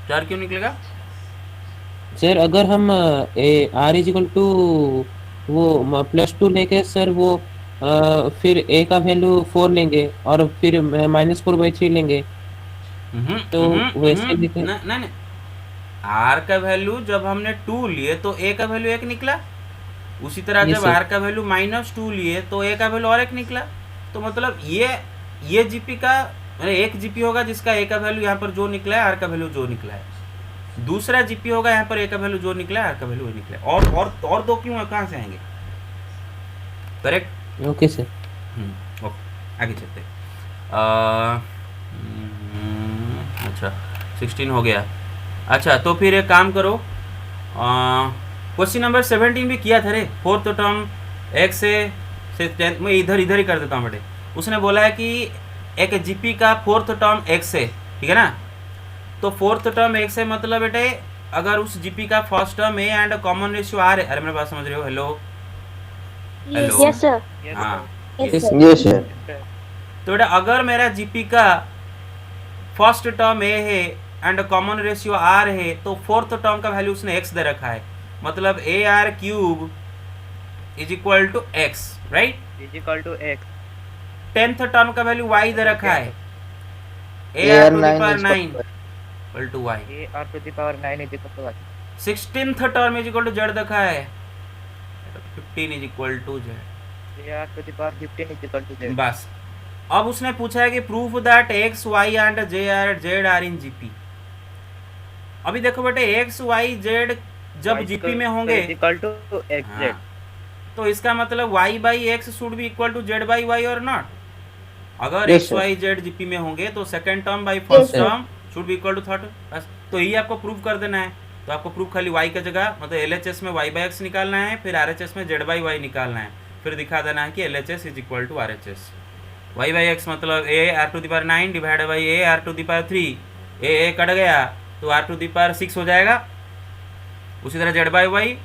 S1: 4 क्यों निकलेगा?
S6: सर अगर हम आर इज इक्वल टू वो +2 लेके सर वो फिर ए का वैल्यू 4 लेंगे और फिर -4/3 लेंगे तो वैसे लिखे।
S1: नहीं, आर का वैल्यू जब हमने 2 लिए तो ए का वैल्यू 1 निकला। उसी तरह
S6: Yes,
S1: जब
S6: sir.
S1: आर का वैल्यू -2 लिए तो ए का वैल्यू और 1 निकला। तो मतलब ये जीपी का अरे एक जीपी होगा जिसका ए का वैल्यू यहाँ पर जो निकला है, आर का वैल्यू जो निकला है। दूसरा जीपी होगा यहाँ पर ए का वैल्यू जो निकला है, आर का वैल्यू वो निकला है। और दो क्यों है, कहाँ से आएंगे? करेक्ट।
S6: Okay sir.
S1: ओके आगे चलते। अच्छा 16 हो गया। अच्छा तो फिर एक काम करो, क्वेश्चन नंबर 17 भी किया था रे। फोर्थ टर्म एक्स से 10 मैं इधर ही कर देता हूँ बेटे। उसने बोला है कि एक जीपी का फोर्थ टर्म एक्स है, ठीक है ना। तो फोर्थ टर्म एक्स है मतलब बेटे अगर उस जीपी का first term A and common ratio R है। अरे मेरे बात समझ रहे हो? Hello hello
S4: yes sir.
S1: हाँ
S4: यस सर।
S3: ये सर
S1: तो बेटा अगर मेरा जीपी का फर्स्ट टर्म ए है एंड कॉमन रेशियो आर है तो फोर्थ टर्म का वैल्यू उसने एक्स दे रखा है, मतलब A R cube is equal to X, right.
S2: Is equal to X.
S1: 10th term का वैल्यू y दे रखा है, A R to the power 9 equal to y।
S2: A R to the power 9 is equal to Y.
S1: 16th term is equal to z रखा है, 15 is equal to z।
S2: A R to the power 15 is equal to Z.
S1: बस अब उसने पूछा है कि proof that x y and z are in GP. अभी देखो बेटे x y z जब जीपी में होंगे
S2: is equal to X Z.
S1: तो इसका मतलब y by X should be equal to z by y और नॉट। अगर
S3: Yes,
S1: x
S3: sir.
S1: y z GP में होंगे तो second term by first
S6: sir.
S1: Term should be equal to third. बस तो यही आपको प्रूफ कर देना है। तो आपको प्रूफ खाली y की जगह मतलब LHS में y बाई एक्स निकालना है, फिर RHS में z बाई y निकालना है, फिर दिखा देना है कि LHS is equal to RHS। y by X मतलब a R to the power 9 divide by a R to the power 3, a cut गया तो आर टू द पावर 6 हो जाएगा। उसी तरह z बाई y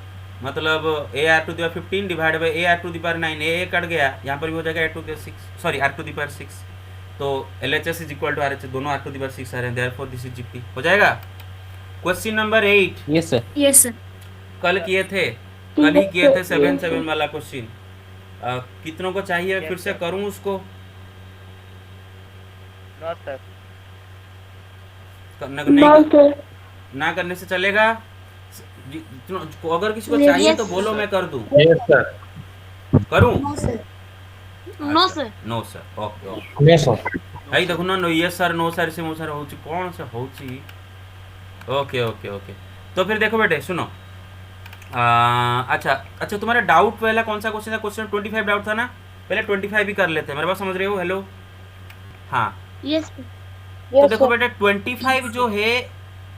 S1: मतलब a R to the power 15 divide by a R to the power 9, a cut गया यहाँ पर भी हो जाएगा a to the 6 sorry R to the power 6। तो LHS is equal to RHS, दोनों आर टू द पावर 6 आ रहे हैं, देयरफॉर दिस इज जीपी हो जाएगा। Question number 8
S6: yes sir.
S5: Yes, sir.
S1: कल किए थे, कल ही किए थे 7 वाला क्वेश्चन। कितनों को चाहिए फिर से करूं उसको?
S2: No sir.
S1: नहीं ना करने से चलेगा? अगर किसी को चाहिए तो बोलो मैं कर दूं।
S3: यस सर
S1: करूं?
S5: No, sir.
S1: No sir. Okay okay
S3: yes sir
S1: भाई देखो ना, no yes sir no sir से मो सर होची कौन से होची। ओके ओके ओके तो फिर देखो बेटे सुनो। अच्छा तुम्हारा डाउट पहला कौन सा क्वेश्चन था? क्वेश्चन 25 डाउट था ना, पहले 25 ही कर लेते हैं। मेरे बात समझ रहे हो? हेलो हाँ
S5: Yes, sir.
S1: तो देखो बेटा 25 जो है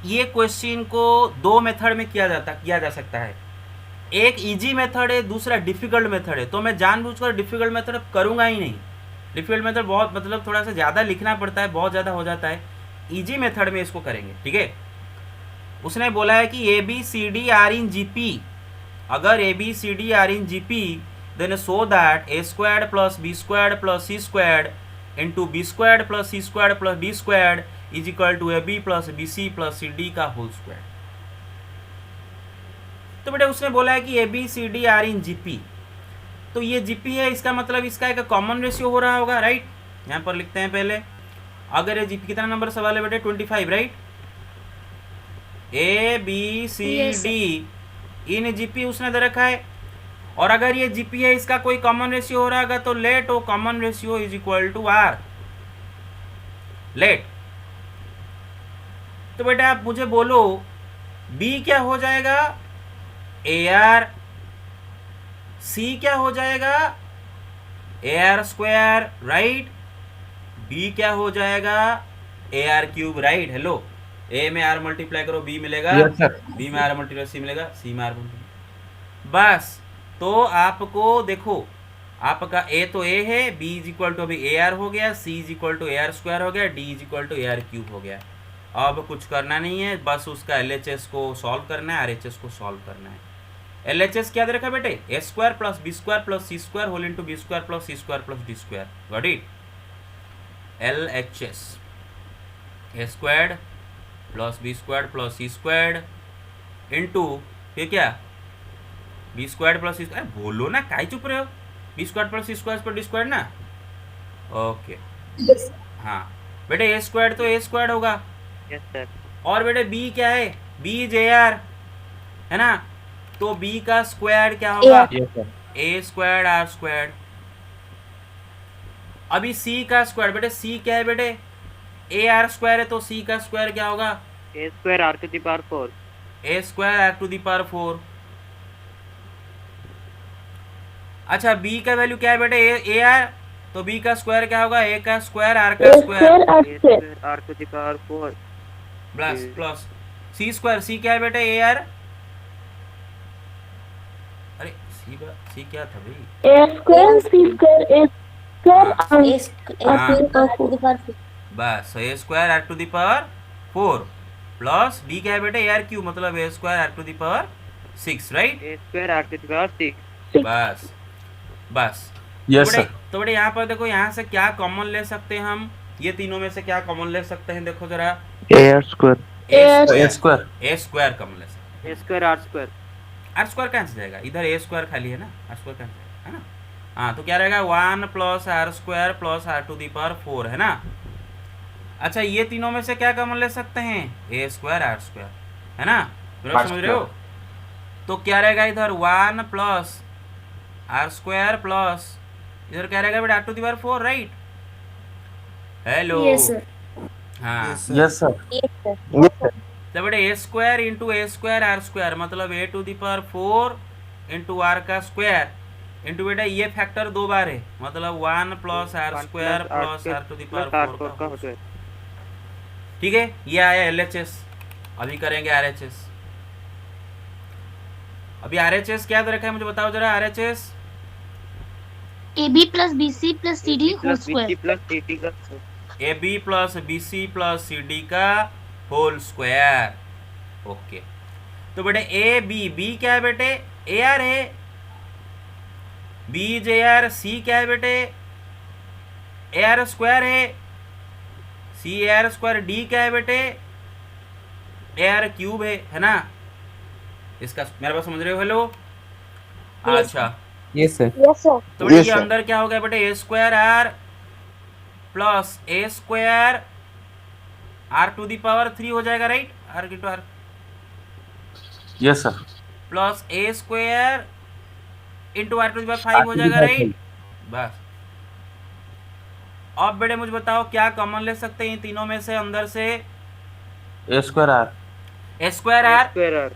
S1: ये क्वेश्चन को दो मेथड में किया जा सकता है। एक इजी मेथड है, दूसरा डिफिकल्ट मेथड है। तो मैं जानबूझकर डिफिकल्ट मेथड करूंगा ही नहीं। डिफिकल्ट मेथड बहुत मतलब थोड़ा सा ज़्यादा लिखना पड़ता है, बहुत ज़्यादा हो जाता है। इजी मेथड में इसको करेंगे, ठीक है। उसने बोला है कि A B C D are in GP. अगर A B C D are in GP then so that A squared plus B squared plus C squared into B squared plus C squared plus D squared is equal to A B plus B C plus C D का whole square. तो बेटा उसने बोला है कि A B C D are in GP. तो ये GP है, इसका मतलब इसका एक कॉमन रेशियो हो रहा होगा, राइट। यहाँ पर लिखते हैं पहले। अगर ये जीपी कितना नंबर सवाल है बेटे? 25, right. A B C
S5: Yes, sir.
S1: D in GP उसने दे रखा है। और अगर ये जीपी है, इसका कोई कॉमन रेशियो हो रहा होगा तो लेट ओ common ratio is equal to R. Let तो बेटा आप मुझे बोलो बी क्या हो जाएगा? A are. सी क्या हो जाएगा? A R square, right. B क्या हो जाएगा? A R cube, right. Hello A में आर मल्टीप्लाई करो बी मिलेगा,
S3: यस सर
S1: बी में आर मल्टीप्लाई सी मिलेगा, सी में आर मल्टीप्लाई। बस तो आपको देखो आपका ए तो ए है, बी इज इक्वल टू अभी ए आर हो गया, C is equal to A R square हो गया, D is equal to A R cube हो गया। अब कुछ करना नहीं है, बस उसका LHS को सॉल्व करना है, RHS को सॉल्व करना है। LHS क्या दे रखा है बेटे? A square plus B square plus C square whole into B square plus C square plus D square. Got it? LHS A square plus B square plus C square into फिर क्या? B square plus C square. बोलो ना, काहे चुप रहे हो? B square plus C square पर D square ना। ओके हाँ बेटे ए स्क्वायर तो ए स्क्वायर होगा।
S2: Yes sir.
S1: और बेटे बी क्या है? बी इज ए आर है ना। तो बी का स्क्वायर क्या होगा?
S3: Yes sir
S1: A square R square. अभी सी का स्क्वायर बेटे, सी क्या है बेटे? ए आर स्क्वायर है तो सी का स्क्वायर क्या होगा?
S2: A square R to the power 4।
S1: A square R to the power 4। अच्छा बी का वैल्यू क्या है बेटे? ए आर, तो बी का स्क्वायर क्या होगा? ए का स्क्वायर आर का square
S2: A square R to the power 4
S1: plus plus C square. C क्या है बेटे? ए आर, अरे सी क्या था भाई?
S4: A square C square A square
S1: हाँ।
S4: A square to the power 4।
S1: बस A square R to the power 4 plus D क्या है बेटे? ए आर क्यू, मतलब A square R to the power 6, right?
S2: A square R to the power 6।
S1: बस बस।
S3: Yes
S1: तो
S3: sir.
S1: तो बेटे यहाँ पर देखो, यहाँ से क्या कॉमन ले सकते हैं हम? ये तीनों में से क्या कॉमन ले सकते हैं? देखो जरा,
S3: A square
S1: A
S3: square
S1: A square common ले सकते हैं।
S2: A square R square.
S1: R square cancel जाएगा, इधर ए स्क्वायर खाली है ना, आर स्क्वायर कैंसिल जाएगा, है ना? हाँ, तो क्या रहेगा? 1 plus are square plus R to the power 4, है ना? अच्छा ये तीनों में से क्या कॉमन ले सकते हैं? ए स्क्वायर आर स्क्वायर, है ना? मेरा समझ रहे हो? तो क्या रहेगा इधर? 1 प्लस आर स्क्वायर प्लस इधर क्या रहेगा बेटा? R to the power 4, right? Hello.
S4: Yes sir।
S1: हाँ,
S3: यस सर।
S4: Yes sir।
S1: तो बेटे A square into A square R square, मतलब A to the power 4 into R का स्क्वायर इंटू बेटा ये फैक्टर 2 बार है, मतलब 1 plus are square plus R to the power 4 का होल। ठीक है, ये आया एलएचएस। अभी करेंगे आरएचएस। अभी आरएचएस क्या दे रखा है मुझे बताओ जरा? RHS
S5: A B plus B C plus C D whole
S2: plus
S5: square.
S2: Plus C T का
S1: A B plus B C plus C D का होल स्क्वायर। ओके, तो बेटे ए बी, बी क्या है बेटे? ए आर है, B J R. C क्या है बेटे? ए आर स्क्वायर है, C A R square. D क्या है बेटे? ए आर क्यूब है ना? इसका मेरे पास समझ रहे हो? हेलो। अच्छा
S6: यस सर।
S4: Yes sir।
S1: तो बेटे ये अंदर क्या हो गया बेटे? A square R plus A square R to the power 3 हो जाएगा, राइट? आर की to R
S3: yes sir.
S1: Plus A square into R to the power 5 हो जाएगा, राइट? बस। अब बेटे मुझे बताओ क्या कॉमन ले सकते हैं इन तीनों में से? अंदर से
S3: A square R.
S1: A square R.
S2: Square R.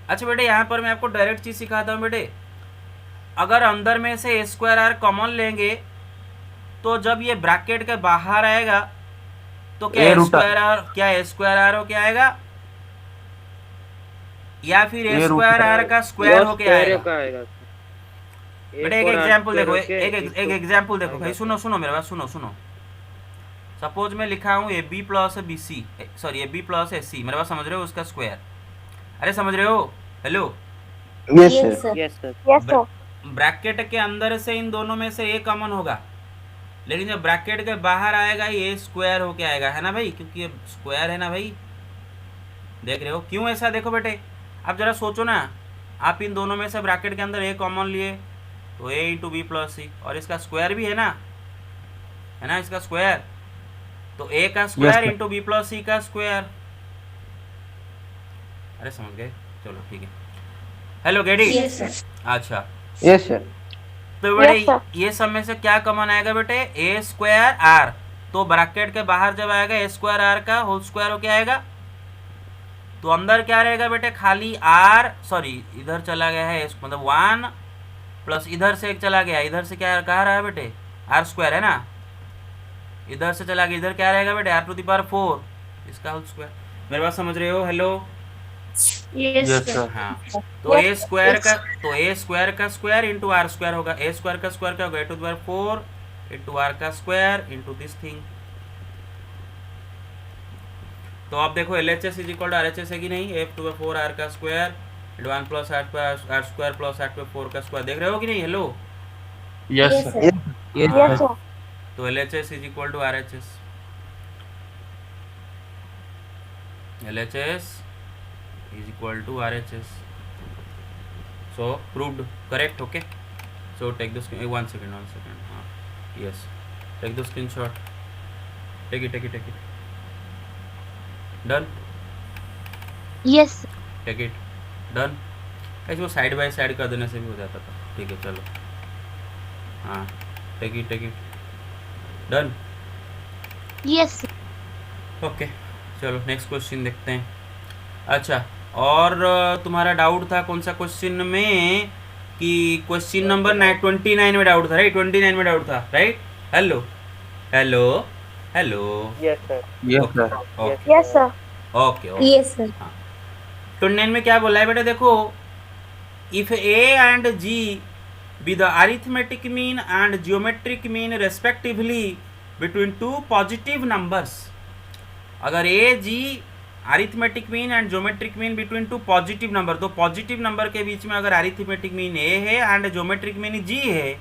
S1: अच्छा बेटे यहाँ पर मैं आपको डायरेक्ट चीज सिखाता हूँ बेटे। अगर अंदर में से ए स्क्वायर आर कॉमन लेंगे तो जब ये ब्रैकेट के बाहर आएगा तो क्या ए स्क्वायर आर, क्या ए स्क्वायर आर हो क्या आएगा? या फिर ए स्क्वायर आर का स्क्वायर हो क्या आएगा? बेटे एक एग्जांपल देखो, एक एग्जांपल देखो भाई, सुनो मेरे बात, सुनो। सपोज मैं लिखा हूँ A B plus B C, sorry A B plus A C, मेरे बात समझ रहे हो? उसका स्क्वायर, अरे समझ रहे हो? Hello.
S4: Yes sir।
S2: Yes sir.
S4: Yes sir।
S1: Bracket के अंदर से इन दोनों में से ए कॉमन होगा, लेकिन जब ब्रैकेट के बाहर आएगा ये स्क्वायर हो के आएगा, है ना भाई? क्योंकि ये स्क्वायर है ना भाई, देख रहे हो? क्यों ऐसा? देखो बेटे आप जरा सोचो ना, आप इन दोनों में से ब्रैकेट के अंदर ए कॉमन लिए तो ए इंटू बी प्लस सी, और इसका स्क्वायर भी है ना, इसका स्क्वायर, तो ए का स्क्वायर इंटू बी प्लस सी का स्क्वायर। अरे समझ गए? चलो ठीक है। हेलो गेडी।
S4: Yes sir।
S1: अच्छा
S3: यस सर।
S1: तो बेटे
S4: Yes, sir।
S1: ये सब में से क्या कॉमन आएगा बेटे? ए स्क्वायर आर, तो ब्रैकेट के बाहर जब आएगा ए स्क्वायर आर का होल स्क्वायर हो क्या आएगा? तो अंदर क्या रहेगा बेटे? खाली आर, सॉरी इधर चला गया है, मतलब 1 प्लस इधर से एक चला गया, इधर से क्या कहा रहा है बेटे? आर स्क्वायर है ना, इधर से चला गया, इधर क्या रहेगा बेटे? आर टू दी पावर 4, इसका होल स्क्वायर। मेरे बात समझ रहे हो? हेलो।
S5: Yes sir.
S1: हाँ, तो ए स्क्वायर का स्क्वायर इंटू आर स्क्वायर होगा। ए स्क्वायर का स्क्वायर क्या होगा? A to the power 4 into R का स्क्वायर इंटू दिस थिंग। तो आप देखो LHS is equal to RHS है कि नहीं? A to the power 4 R का square into 1 plus are square plus R to 4 का स्क्वायर, देख रहे हो कि नहीं? Hello.
S3: Yes
S4: Yes
S3: sir.
S4: sir। Yes sir।
S1: तो LHS is equal to RHS, LHS is equal to RHS. So proved correct. Okay. So take the screen. One second. Yes. Take the screenshot. Take it. Done.
S5: Yes
S1: Take it. Done. ऐसे वो side by side कर देने से भी हो जाता था। ठीक है चलो। हाँ. Take it. Done.
S5: Yes
S1: okay, चलो नेक्स्ट क्वेश्चन देखते हैं। अच्छा, और तुम्हारा डाउट था कौन सा क्वेश्चन में, कि क्वेश्चन नंबर 29 में डाउट था, राइट? 29 में डाउट था, right? Hello hello hello.
S2: Yes sir.
S3: Yes
S1: okay
S3: sir.
S1: Okay
S4: yes sir.
S1: Okay okay.
S4: Yes sir.
S1: हाँ, 29 में क्या बोला है बेटा? देखो, if A and G be the arithmetic mean and geometric mean respectively between two positive numbers. अगर A G arithmetic mean and geometric mean between two positive number, तो positive number के बीच में अगर अरिथमेटिक मीन ए है and geometric mean G है,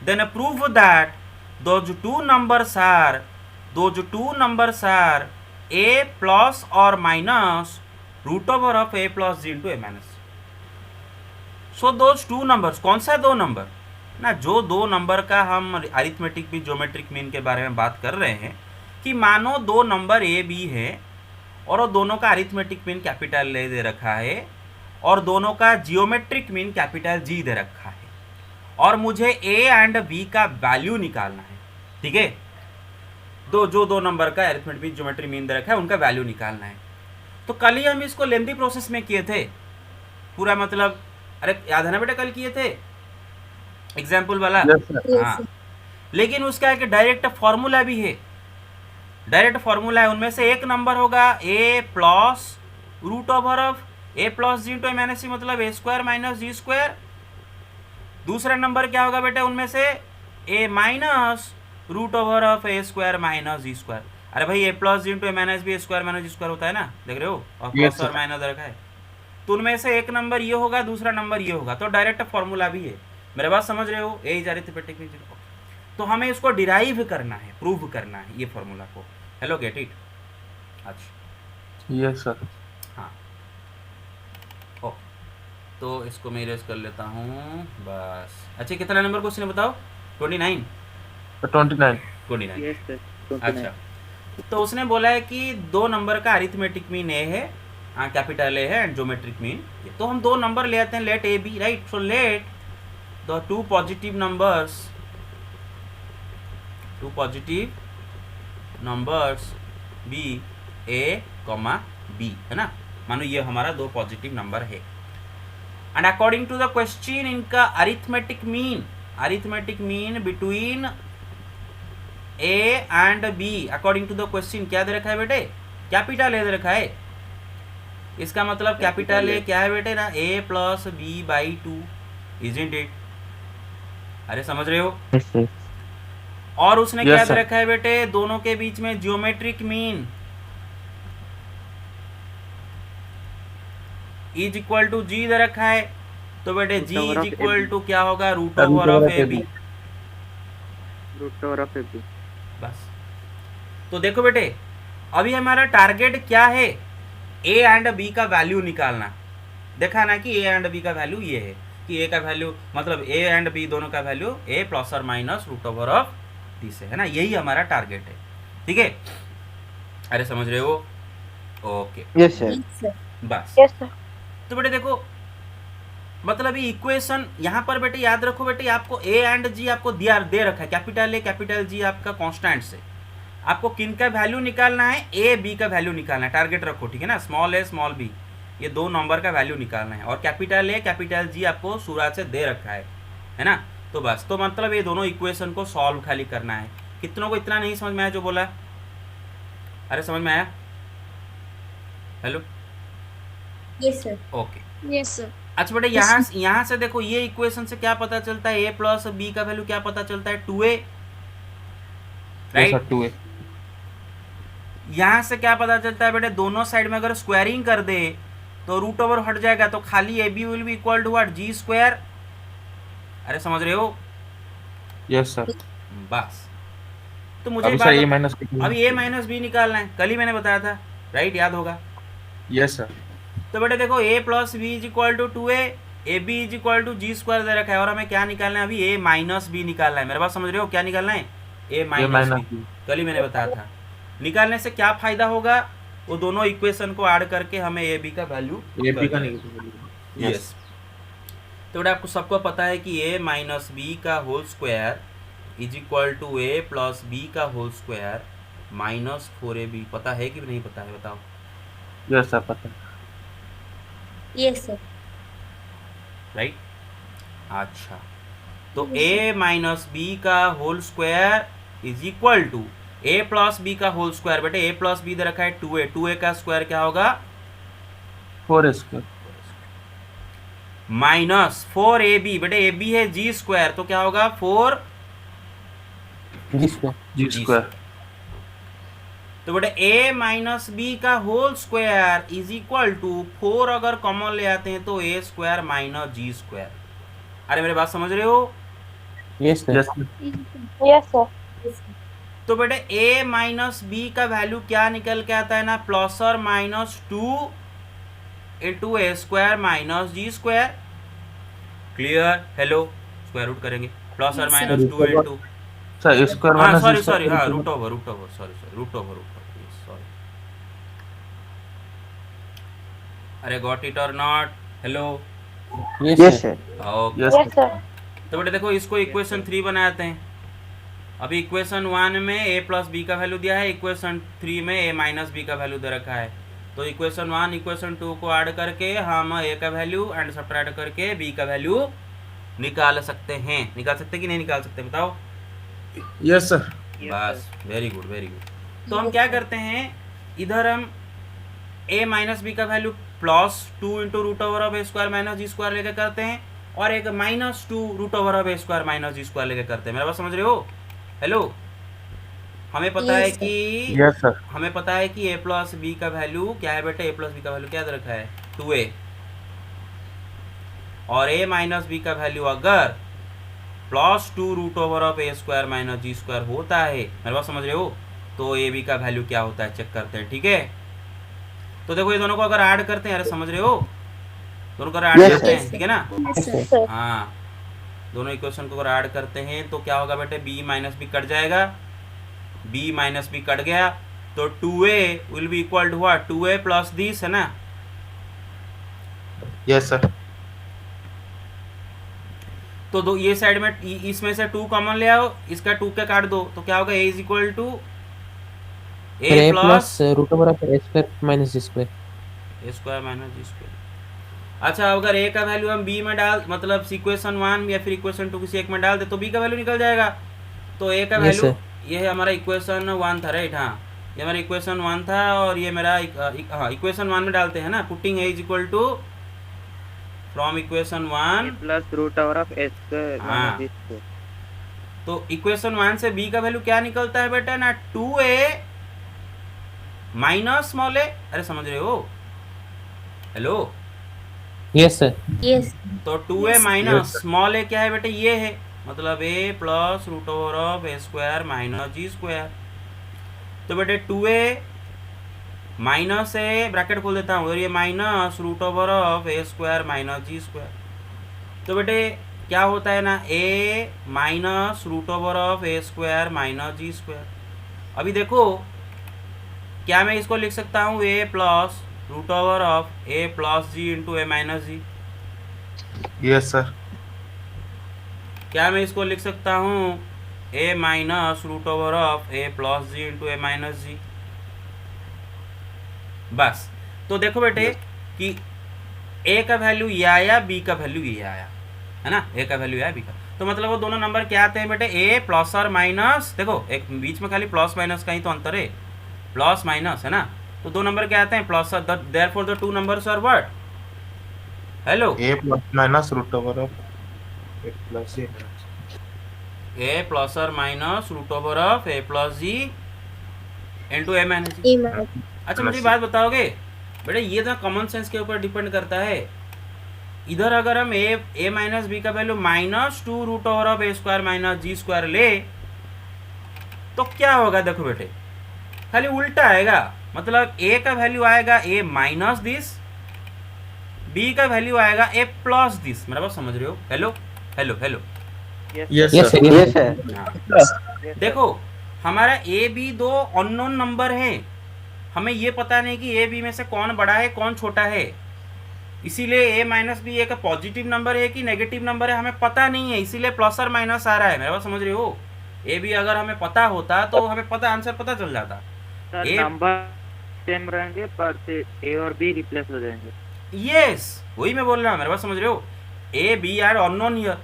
S1: then prove that those two numbers are A plus और minus root over of A plus G into A minus. So those two numbers, कौन सा दो नंबर ना, जो दो नंबर का हम अरिथमेटिक मीन ज्योमेट्रिक मीन के बारे में बात कर रहे हैं, कि मानो दो नंबर ए बी है और वो दोनों का अरिथमेटिक मीन कैपिटल ए दे रखा है और दोनों का जियोमेट्रिक मीन कैपिटल जी दे रखा है, और मुझे ए एंड बी का वैल्यू निकालना है, ठीक है? दो नंबर का arithmetic mean geometric mean they रखा है, उनका वैल्यू निकालना है। तो कल ही हम इसको लेंथी प्रोसेस में किए थे पूरा, मतलब अरे याद है ना बेटा, कल किए थे एग्जाम्पल वाला। हाँ, लेकिन उसका एक डायरेक्ट फॉर्मूला भी है, डायरेक्ट फॉर्मूला है। उनमें से एक नंबर होगा A plus root over of A plus G into A minus C, मतलब A square minus G square. दूसरा नंबर क्या होगा बेटा उनमें से? A minus root over of A square minus G square. अरे भाई, A plus G into A minus B, A square minus G square होता है ना, देख रहे हो? और प्लस और माइनस रखा है, तो उनमें से एक नंबर ये होगा, दूसरा नंबर ये होगा, तो डायरेक्ट फॉर्मूला भी है। मेरे बात समझ रहे हो? ए इज अरिथमेटिक मीन। तो हमें इसको डिराइव करना है, प्रूव करना है ये फॉर्मूला को। Hello, get it? अच्छा,
S3: यस सर।
S1: हाँ, ओके, तो इसको मैं इरेज कर लेता हूँ बस। अच्छा, कितना नंबर क्वेश्चन है बताओ? 29।
S3: 29।
S2: Yes sir.
S1: अच्छा, तो उसने बोला है कि दो नंबर का अरिथमेटिक मीन ए है, कैपिटल ए है, एंड ज्योमेट्रिक मीन, तो हम दो नंबर ले आते हैं, let A B, right? So let the two positive numbers be A comma B, है ना? मानो ये हमारा दो पॉजिटिव नंबर है, and according to the question इनका arithmetic mean between A and B, according to the question क्या दे रखा है बेटे? कैपिटल ए दे रखा है। इसका मतलब कैपिटल ए क्या है बेटे ना? A plus B by 2, isn't it? अरे समझ रहे हो? और उसने क्या दे रखा है बेटे? दोनों के बीच में geometric mean is equal to G दे रखा है, तो बेटे जी इज इक्वल टू क्या होगा? Root over of A B.
S2: Root over of A B,
S1: बस। तो देखो बेटे, अभी हमारा टारगेट क्या है? ए एंड बी का वैल्यू निकालना। देखा ना कि ए एंड बी का वैल्यू ये है, कि ए का वैल्यू मतलब ए एंड बी दोनों का वैल्यू ए प्लस और minus root over of D से, है ना? यही हमारा टारगेट है, ठीक है? अरे समझ रहे हो? Okay,
S2: yes sir.
S1: बस।
S4: Yes sir.
S1: तो बेटे देखो, मतलब ये इक्वेशन यहाँ पर बेटे याद रखो बेटे, आपको ए एंड जी आपको दिया दे रखा है, कैपिटल ए कैपिटल जी आपका कांस्टेंट से। आपको किन का वैल्यू निकालना है? ए बी का वैल्यू निकालना है, टारगेट रखो, ठीक है ना? स्मॉल ए स्मॉल बी, ये दो नंबर का वैल्यू निकालना है, और कैपिटल ए कैपिटल जी आपको शुरुआत से दे रखा है ना? तो बस, तो मतलब ये दोनों इक्वेशन को सॉल्व खाली करना है। कितनों को इतना नहीं समझ में आया जो बोला? अरे समझ में आया? Hello,
S4: yes sir.
S1: Okay,
S5: yes sir.
S1: अच्छा बेटे, यहाँ से देखो, ये इक्वेशन से क्या पता चलता है? ए प्लस बी का वैल्यू क्या पता चलता है? 2a, right?
S3: 2a।
S1: यहाँ से क्या पता चलता है बेटे? दोनों साइड में अगर स्क्वायरिंग कर दे तो रूट ओवर हट जाएगा, तो खाली A B will be equal to what? G square. अरे समझ रहे हो?
S3: Yes sir.
S1: बस। तो मुझे
S3: अभी सर ए माइनस
S1: अभी ए माइनस बी निकालना है, कल ही मैंने बताया था, राइट? याद होगा?
S3: Yes sir.
S1: तो बेटे देखो, A plus B is equal to 2a, A B is equal to G square दे रखा है, और हमें क्या निकालना है? अभी ए माइनस बी निकालना है। मेरे बात समझ रहे हो? क्या निकालना है? ए माइनस बी। कल ही मैंने बताया था। निकालने से क्या फायदा होगा? वो दोनों इक्वेशन को ऐड करके हमें ए बी का वैल्यू यस। तो बेटा आपको सबको पता है कि ए माइनस बी का whole square is equal to A plus B का होल स्क्वायर, माइनस 4ab पता है कि नहीं पता है बताओ।
S3: यस सर पता है।
S4: Yes, sir.
S1: राइट। अच्छा तो a माइनस बी का whole square is equal to a plus B का होल स्क्वायर। बेटे a प्लस बी दे रखा है 2a, 2a का स्क्वायर क्या होगा
S3: 4 स्क्वायर
S1: माइनस 4ab। बेटे ab है g स्क्वायर तो क्या होगा 4
S6: जी स्क्वायर।
S3: जी स्क्वायर।
S1: तो बेटे a माइनस बी का whole square is equal to 4 अगर कॉमन ले आते हैं तो a square minus G square. अरे मेरे बात समझ रहे हो।
S6: Yes sir.
S3: Yes
S4: Yes, sir.
S1: तो बेटे a माइनस बी का वैल्यू क्या निकल के आता है ना प्लस और minus 2 into A square minus G square. Clear. Hello square root करेंगे प्लस और माइनस 2 इंटू
S3: सर स्क्वायर
S1: हाँ
S3: माइनस
S1: सॉरी सॉरी हाँ root over sorry root over sorry. अरे गॉट इट और not. Hello
S6: yes sir.
S1: Okay.
S3: Yes
S4: Yes, sir.
S1: तो बेटे देखो इसको इक्वेशन 3 बनाते हैं। अभी इक्वेशन 1 में a प्लस बी का वैल्यू दिया है, इक्वेशन 3 में a माइनस बी का वैल्यू दे रखा है। तो इक्वेशन 1 इक्वेशन 2 को ऐड करके हम a का वैल्यू एंड सब्ट्रैक्ट करके b का वैल्यू निकाल सकते हैं। निकाल सकते कि नहीं निकाल सकते बताओ।
S3: Yes sir.
S1: बस वेरी गुड वेरी गुड। तो हम क्या करते हैं इधर हम a माइनस बी का value plus 2 into root over of A square minus G square लेके करते हैं और एक minus 2 root over of A square minus G square लेके करते हैं। मेरा बात समझ रहे हो। हेलो हमें पता है
S4: Yes, sir.
S1: कि
S3: यस सर।
S1: हमें पता है कि a प्लस बी का वैल्यू क्या है बेटे। a प्लस बी का वैल्यू क्या दे रखा है 2a और a माइनस बी का वैल्यू अगर plus 2 root over of A square minus G square होता है मेरे बात समझ रहे हो तो ए बी का वैल्यू क्या होता है चेक करते हैं। ठीक है तो देखो ये दोनों को अगर ऐड करते हैं। अरे समझ रहे हो दोनों को ऐड
S3: Yes,
S1: करते
S4: yes,
S1: हैं ठीक है ना।
S4: Sir.
S1: हाँ दोनों इक्वेशन को अगर ऐड करते हैं तो क्या होगा बेटे b माइनस बी कट जाएगा। b माइनस बी कट गया तो 2a will be equal to what 2a plus this है ना।
S3: Yes sir.
S1: तो दो ये साइड में इसमें से 2 कॉमन ले आओ इसका 2 के काट दो तो क्या होगा a is equal to a
S6: a
S1: plus
S6: plus root over of a square minus G square.
S1: A square minus G square. अच्छा अगर a का वैल्यू हम b में डाल मतलब इक्वेशन 1 या फिर इक्वेशन 2 किसी एक में डाल दे तो b का वैल्यू निकल जाएगा। तो a का
S6: Yes,
S1: वैल्यू
S6: sir.
S1: ये है हमारा इक्वेशन 1 था राइट। हाँ ये हमारा इक्वेशन 1 था और ये मेरा हाँ इक्वेशन 1 में डालते हैं ना putting a is equal to from equation 1
S2: plus root over of A square
S1: हाँ।
S2: Minus B square.
S1: तो इक्वेशन 1 से b का वैल्यू क्या निकलता है बेटा ना 2a माइनस स्मॉल a। अरे समझ रहे हो। Hello
S6: yes sir.
S4: Yes.
S1: तो 2a माइनस स्मॉल a क्या है बेटे ये है मतलब a plus root over of A square minus G square. तो बेटे 2a माइनस ए ब्रैकेट खोल देता हूँ और ये minus root over of A square minus G square. तो बेटे क्या होता है ना a minus root over of A square minus G square. अभी देखो क्या मैं इसको लिख सकता हूँ a plus root over of a plus G into A minus G.
S3: Yes sir.
S1: क्या मैं इसको लिख सकता हूँ a minus root over of a plus G into A minus G. बस तो देखो बेटे कि a का वैल्यू ये आया b का वैल्यू ये आया है ना। a का वैल्यू आया b का तो मतलब वो दोनों नंबर क्या आते हैं बेटे a प्लस और माइनस। देखो एक बीच में खाली प्लस माइनस का ही तो अंतर है प्लस माइनस है ना। तो दो नंबर क्या आते हैं प्लस और therefore the two numbers are what. Hello
S3: A plus minus root over of A plus G
S1: a plus और minus root over of a plus G into A minus G.
S4: Email.
S1: अच्छा मुझे बात बताओगे बेटे ये तो common sense के ऊपर डिपेंड करता है। इधर अगर हम a माइनस बी का value minus 2 root over of A square minus G square ले तो क्या होगा देखो बेटे खाली उल्टा आएगा मतलब a का वैल्यू आएगा a माइनस दिस b का वैल्यू आएगा a प्लस दिस। मेरा बात समझ रहे हो। Hello hello hello
S3: yes
S6: yes
S3: sir.
S6: Sir. Yes sir.
S1: हाँ। देखो हमारा ए बी दो अननोन नंबर है हमें ये पता नहीं कि ए बी में से कौन बड़ा है कौन छोटा है। इसीलिए a माइनस बी एक पॉजिटिव नंबर है कि नेगेटिव नंबर है हमें पता नहीं है इसीलिए प्लस और माइनस आ रहा है। मेरा बात समझ रहे हो। ए बी अगर हमें पता होता तो हमें पता आंसर पता चल जाता।
S2: सर
S1: ए
S2: नंबर सेम रहेंगे पर से ए और बी रिप्लेस हो जाएंगे।
S1: यस, वही मैं बोल रहा हूँ, मेरे बात समझ रहे हो। A B are unknown here.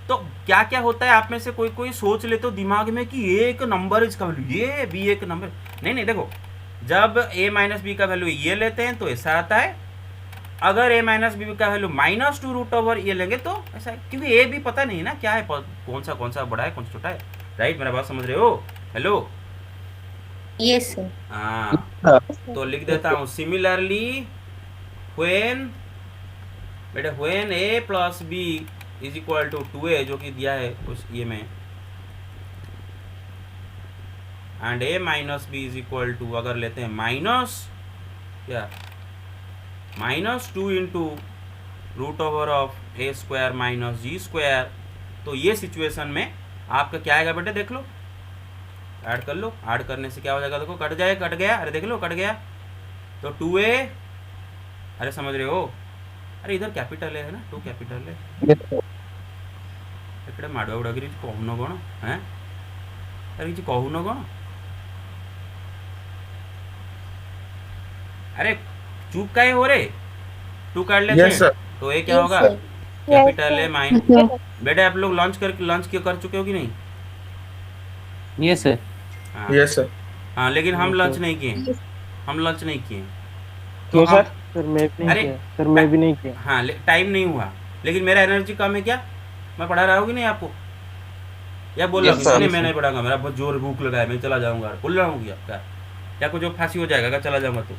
S1: तो क्या क्या होता है, आप में से कोई कोई सोच ले तो दिमाग में कि ए एक नंबर इसका वैल्यू ये, बी एक नंबर। नहीं नहीं, देखो जब ए माइनस बी का वैल्यू ये लेते हैं तो ऐसा आता है, अगर ए माइनस बी का वैल्यू -2 रूट ओवर ये लेंगे तो ऐसा है, क्योंकि ए भी पता नहीं ना क्या है, कौन सा बड़ा है कौन सा छोटा है। राइट, मेरा बात समझ रहे हो। Hello,
S4: yes sir.
S1: हाँ, तो लिख देता हूँ सिमिलरली व्हेन, बेटा when A plus B is equal to 2a जो कि दिया है उस ये में, and A minus B is equal to, अगर लेते हैं माइनस क्या -2 into root over of A square minus G square, तो ये सिचुएशन में आपका क्या आएगा बेटे, देख लो, ऐड कर लो। ऐड करने से क्या हो जाएगा, देखो कट जाए, कट गया, अरे देख लो कट गया, तो 2a, अरे समझ रहे हो, अरे इधर कैपिटल है ना, 2 कैपिटल है, इकड़े माड़ुआ उड़ागिरी कहून कौन है, अरे किसी कहून कौन, अरे चुप काहे हो रे, 2 काट लेते
S3: यस
S1: हैं
S3: सर।
S1: तो ये क्या होगा, कैपिटल है माइन। बेटा आप लोग लंच कर चुके हो कि नहीं?
S6: Yes sir.
S1: हाँ
S3: यस सर।
S1: हाँ, लेकिन हम लंच नहीं किए, हम लंच नहीं किए।
S3: क्यों
S1: हम-
S3: सर?
S7: सर मैं भी नहीं
S1: अरे,
S7: किया, सर मैं भी नहीं किया।
S1: हाँ टाइम नहीं हुआ, लेकिन मेरा एनर्जी कम है क्या, मैं पढ़ा रहा हूँ कि नहीं आपको, या बोल रहा
S3: Yes,
S1: हूँ
S3: sir.
S1: नहीं मैं नहीं पढ़ाऊंगा, मेरा बहुत जोर भूख लगा है, मैं चला जाऊंगा, बोल रहा हूँ क्या क्या, या कुछ जो फांसी हो जाएगा अगर चला जाऊंगा तो,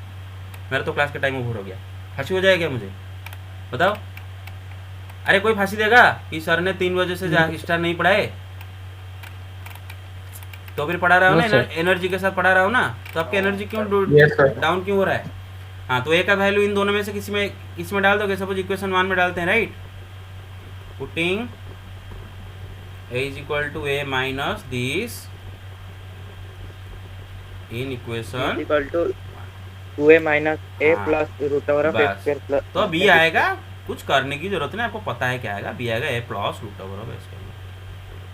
S1: मेरा तो क्लास का टाइम ओवर हो गया, फांसी हो जाएगा क्या मुझे बताओ? अरे कोई फांसी देगा कि सर ने 3 बजे से स्टार्ट नहीं पढ़ाए, तो फिर पढ़ा रहा हूँ
S6: No,
S1: ना,
S6: sir.
S1: एनर्जी के साथ पढ़ा रहा हूँ ना, तो आपकी एनर्जी क्यों
S3: Yes, sir.
S1: डाउन क्यों हो रहा है? हाँ, तो ए का वैल्यू इन दोनों में से किसी में डाल दोगे, सपोज इक्वेशन 1 में डालते हैं, right, putting a is equal to a minus this in equation,
S2: equal to 2a minus A
S1: हाँ,
S2: plus root over of A
S1: बस।
S2: स्क्वायर प्लस,
S1: तो बी आएगा, कुछ करने की जरूरत नहीं, आपको पता है क्या आएगा, बी आएगा a plus root over of A square,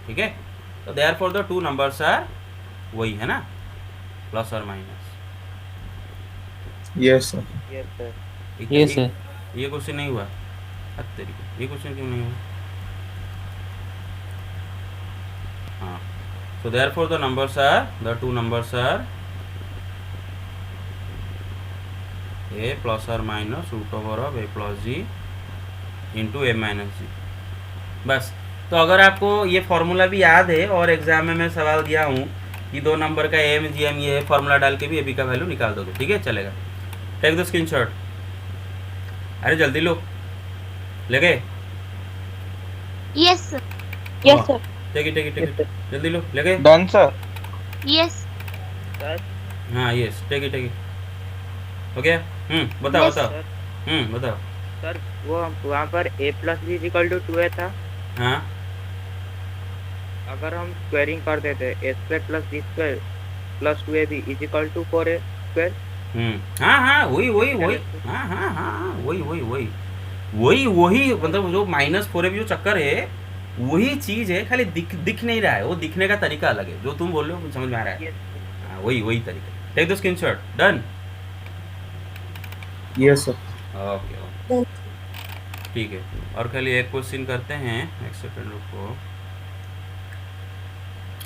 S1: ठीक है। तो देयरफॉर द 2 नंबर्स आर वही है ना, प्लस और minus.
S3: Yes sir.
S2: Yes sir.
S6: Yes, sir.
S1: ये क्वेश्चन नहीं हुआ, तेरी ये क्वेश्चन क्यों नहीं हुआ? हाँ, so therefore the numbers are, the 2 numbers are a plus or minus root over of a plus g into a minus g, बस। तो अगर आपको ये फॉर्मूला भी याद है और एग्जाम में मैं सवाल दिया हूँ कि 2 नंबर का एम जी एम ये फॉर्मूला डाल के भी ए बी का वैल्यू निकाल दोगे, ठीक है, चलेगा। टेक द स्क्रीनशॉट, अरे जल्दी लो, ले गए?
S5: Yes, sir.
S4: Yes sir.
S1: Take it, जल्दी लो, ले गए?
S3: Done sir.
S5: Yes.
S2: सर
S1: हाँ यस, टेक इट, हो गया? बताओ
S5: Yes,
S1: बताओ,
S2: सर
S1: बताओ।
S2: सर वो वहाँ पर a plus B equal to 2a था,
S1: हाँ
S2: अगर हम स्क्वायरिंग कर देते A square plus B square plus 2ab is equal to 4a square.
S1: हाँ वही हाँ वही मतलब जो -4 जो चक्कर है वही चीज है, खाली दिख नहीं रहा है, वो दिखने का तरीका अलग है, जो तुम बोल रहे हो समझ में आ रहा है। हाँ वही तरीका। Take the screenshot, done.
S3: Yes sir.
S1: Okay ठीक है, और खाली एक क्वेश्चन करते हैं, एक सेकंड रुको।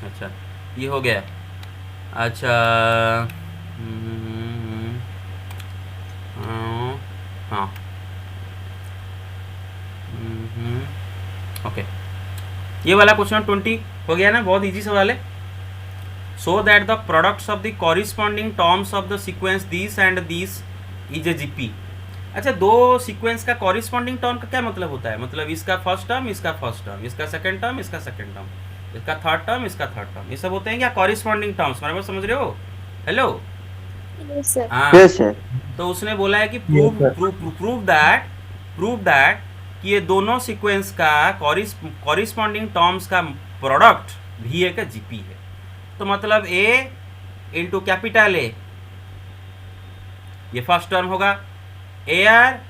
S1: अच्छा ये हो गया, अच्छा हाँ ओके, ये वाला क्वेश्चन 20 हो गया ना, बहुत इजी सवाल है। So that the products of the corresponding terms of the sequence this and this is a GP. अच्छा, 2 सीक्वेंस का कॉरिस्पॉन्डिंग टर्म का क्या मतलब होता है, मतलब इसका फर्स्ट टर्म, इसका फर्स्ट टर्म, इसका सेकंड टर्म, इसका सेकंड टर्म, इसका थर्ड टर्म, इसका थर्ड टर्म, ये सब होते हैं क्या कॉरिस्पॉन्डिंग टर्म्स, मेरे बात समझ रहे हो? Hello,
S4: yes sir.
S1: हाँ,
S7: यस सर।
S1: तो उसने बोला है कि
S3: Yes,
S1: प्रूव दैट कि ये दोनों सीक्वेंस का कॉरिस्पॉन्डिंग टर्म्स का प्रोडक्ट भी ए का जीपी है। तो मतलब ए इंटू कैपिटल ए, ये फर्स्ट टर्म होगा, A R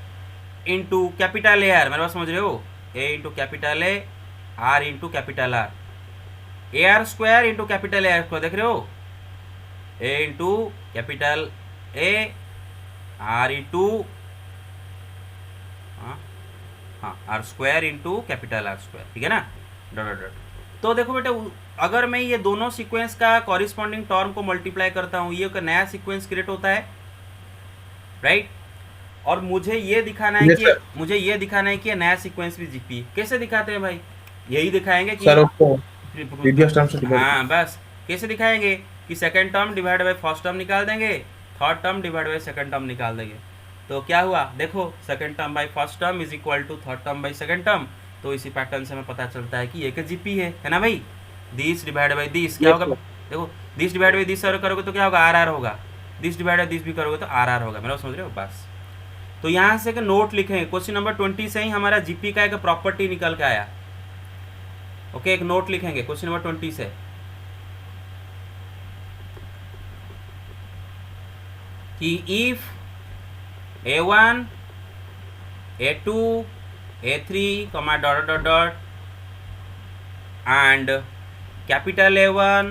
S1: into capital A R, मेरे बात समझ रहे हो? A into capital A, R into capital R, A R square into capital A R square, देख रहे हो, A into capital A R into हाँ R square into capital R square, ठीक है ना, डॉट डॉट डॉट। तो देखो बेटा, अगर मैं ये दोनों सीक्वेंस का कॉरिस्पॉन्डिंग टर्म को मल्टीप्लाई करता हूँ, ये एक नया सीक्वेंस क्रिएट होता है, राइट। और मुझे ये दिखाना है
S3: Yes,
S1: कि
S3: sir.
S1: मुझे ये दिखाना है कि ये नया सीक्वेंस भी जीपी। कैसे दिखाते हैं भाई? यही दिखाएंगे कि
S3: सर उसको प्रीवियस टर्म से डिवाइड
S1: हाँ बस, कैसे दिखाएंगे कि second term divide by first term निकाल देंगे, third term divide by second term निकाल देंगे। तो क्या हुआ देखो, second term by first term is equal to third term by second term. तो इसी पैटर्न से हमें पता चलता है कि एक जीपी है ना भाई। दिस डिवाइड बाय दिस क्या
S3: Yes,
S1: होगा, देखो दिस डिवाइड बाय दिस करोगे तो क्या होगा, आर आर होगा। दिस डिवाइड बाय दिस भी करोगे तो आर आर होगा। मेरा समझ रहे हो बस। तो यहाँ से एक नोट लिखेंगे, क्वेश्चन नंबर 20 से ही हमारा जीपी का एक प्रॉपर्टी निकल के आया। ओके, एक नोट लिखेंगे क्वेश्चन नंबर 20 से कि if a1 a2 a3 comma dot dot dot and capital A1